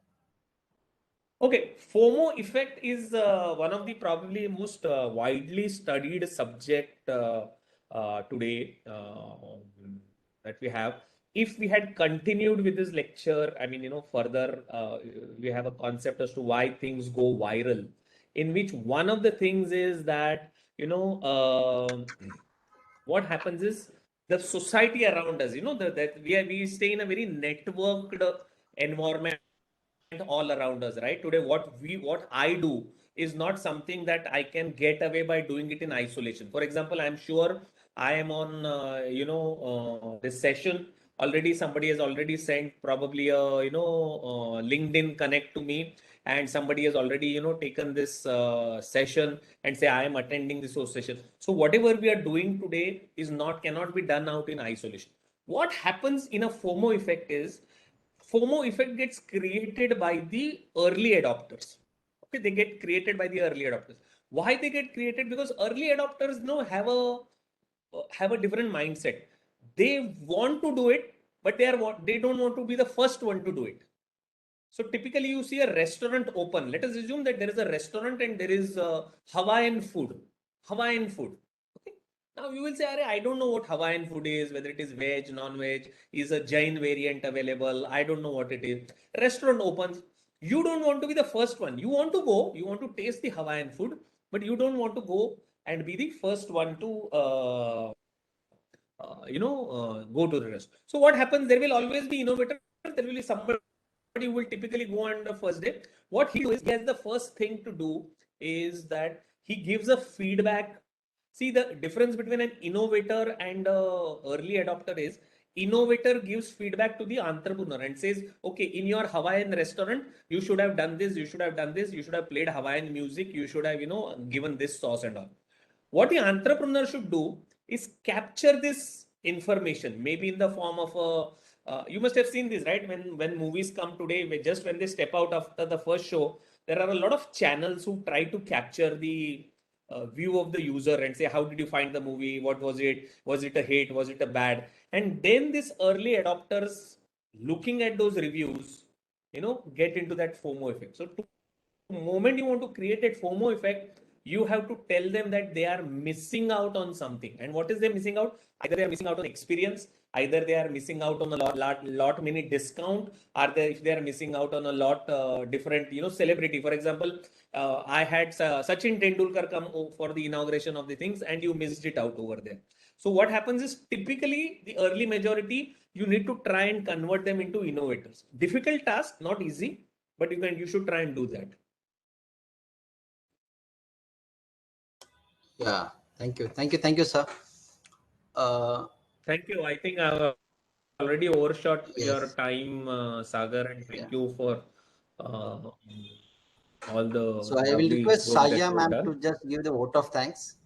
Okay, FOMO effect is one of the probably most widely studied subject today that we have. If we had continued with this lecture, I mean, further, we have a concept as to why things go viral, in which one of the things is that, what happens is the society around us, that we stay in a very networked environment all around us, right? Today, what I do is not something that I can get away by doing it in isolation. For example, I'm sure I am on this session already. Somebody has already sent probably a LinkedIn connect to me, and somebody has already taken this session and say I am attending this session. So whatever we are doing today cannot be done out in isolation. What happens in a FOMO effect is, FOMO effect gets created by the early adopters. Okay, they get created by the early adopters. Why they get created? Because early adopters have a different mindset. They want to do it, but they don't want to be the first one to do it. So typically, you see a restaurant open. Let us assume that there is a restaurant and there is Hawaiian food. Hawaiian food. Okay. Now you will say, I don't know what Hawaiian food is, whether it is veg, non-veg, is a Jain variant available. I don't know what it is. Restaurant opens. You don't want to be the first one. You want to go, you want to taste the Hawaiian food, but you don't want to go and be the first one to go to the restaurant. So what happens? There will always be innovators. There will be somebody who will typically go on the first day. What he does is, he has the first thing to do is that he gives a feedback. See, the difference between an innovator and a early adopter is, innovator gives feedback to the entrepreneur and says, okay, in your Hawaiian restaurant, you should have done this, you should have done this, you should have played Hawaiian music, you should have, given this sauce and all. What the entrepreneur should do is capture this information, maybe in the form of you must have seen this, right? When movies come today, just when they step out after the first show, there are a lot of channels who try to capture the view of the user and say, how did you find the movie? What was it? Was it a hit? Was it a bad? And then this early adopters looking at those reviews, get into that FOMO effect. So the moment you want to create that FOMO effect, you have to tell them that they are missing out on something. And what is they missing out? Either they are missing out on experience, either they are missing out on a lot many discount, or if they are missing out on a lot different celebrity. For example, I had Sachin Tendulkar come for the inauguration of the things, and you missed it out over there. So what happens is, typically the early majority, you need to try and convert them into innovators. Difficult task, not easy, but you should try and do that. Yeah, thank you, sir. Thank you. I think I've already overshot your Yes. time, Sagar, and thank you for all the So I will lovely request good that Saya you've ma'am done. to just give the vote of thanks.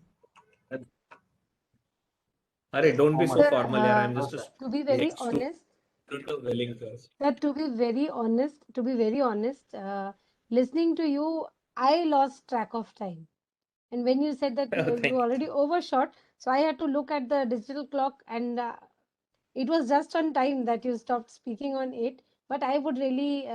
Arey, don't be so Sir, formal here. I'm just to be very student honest, of Wellington. sir, to be very honest, listening to you, I lost track of time. And when you said that Thank you you. already overshot, so I had to look at the digital clock, and it was just on time that you stopped speaking on it. But I would really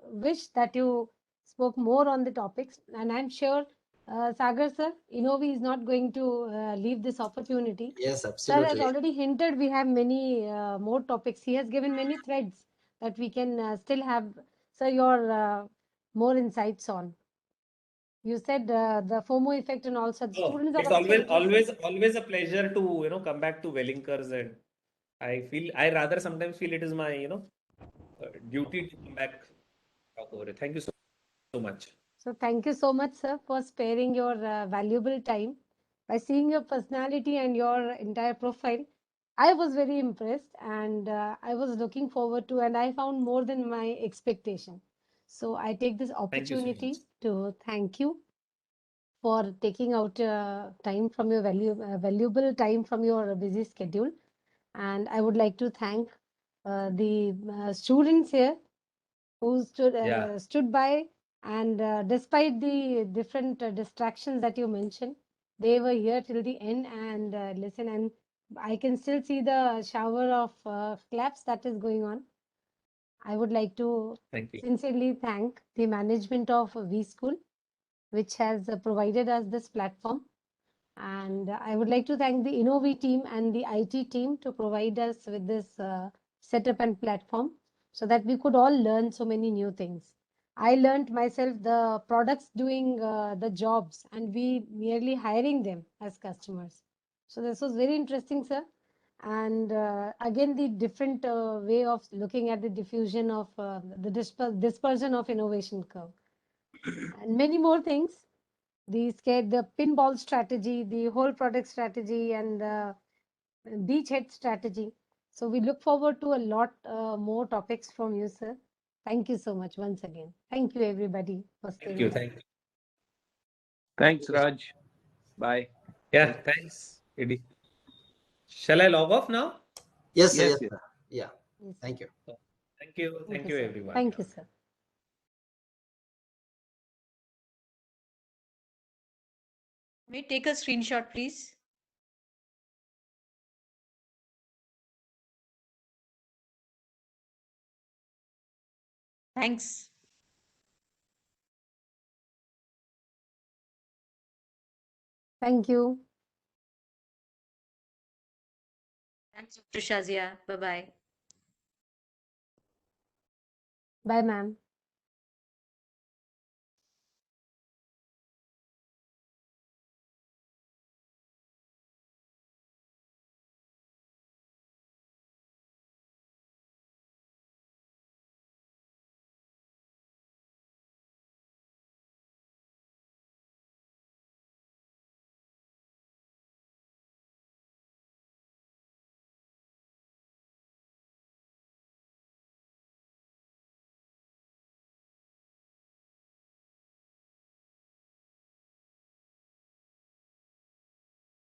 wish that you spoke more on the topics. And I'm sure, Sagar sir, Innovi is not going to leave this opportunity. Yes, Sir has absolutely. already hinted we have many more topics. He has given many threads that we can still have, sir, your more insights on. You said the FOMO effect and also the Oh, students it's are also interested. always a pleasure to come back to Wellinkers, and I rather sometimes feel it is my duty to come back talk over it. Thank you so much. So thank you so much, sir, for sparing your valuable time. By seeing your personality and your entire profile, I was very impressed, and I was looking forward to, and I found more than my expectation. So I take this Thank you so much. opportunity to thank you for taking out time from your valuable time from your busy schedule. And I would like to thank the students here who Yeah. stood by, and despite the different distractions that you mentioned, they were here till the end and listen. And I can still see the shower of claps that is going on. I would like to Thank you. sincerely thank the management of V School, which has provided us this platform. And I would like to thank the Innovi team and the IT team to provide us with this setup and platform so that we could all learn so many new things. I learned myself the products doing the jobs and we merely hiring them as customers. So this was very interesting, sir. And again, the different way of looking at the diffusion of the dispersion of innovation curve and many more things, the pinball strategy, the whole product strategy, and beachhead strategy. So we look forward to a lot more topics from you, sir. Thank you so much once again. Thank you, everybody, for Thank staying you. on. Thank you. Thanks, Raj. Bye. Yeah. Thanks, Eddie. Shall I log off now? Yes, sir. Yes, Yes, yes. sir. Yeah. Yes, Thank you. Thank you. thank Thank you, you, sir. everyone. Thank you, sir. May I take a screenshot, please? Thanks. Thank you. Thanks, Dr. Shazia. Bye-bye. Bye, ma'am.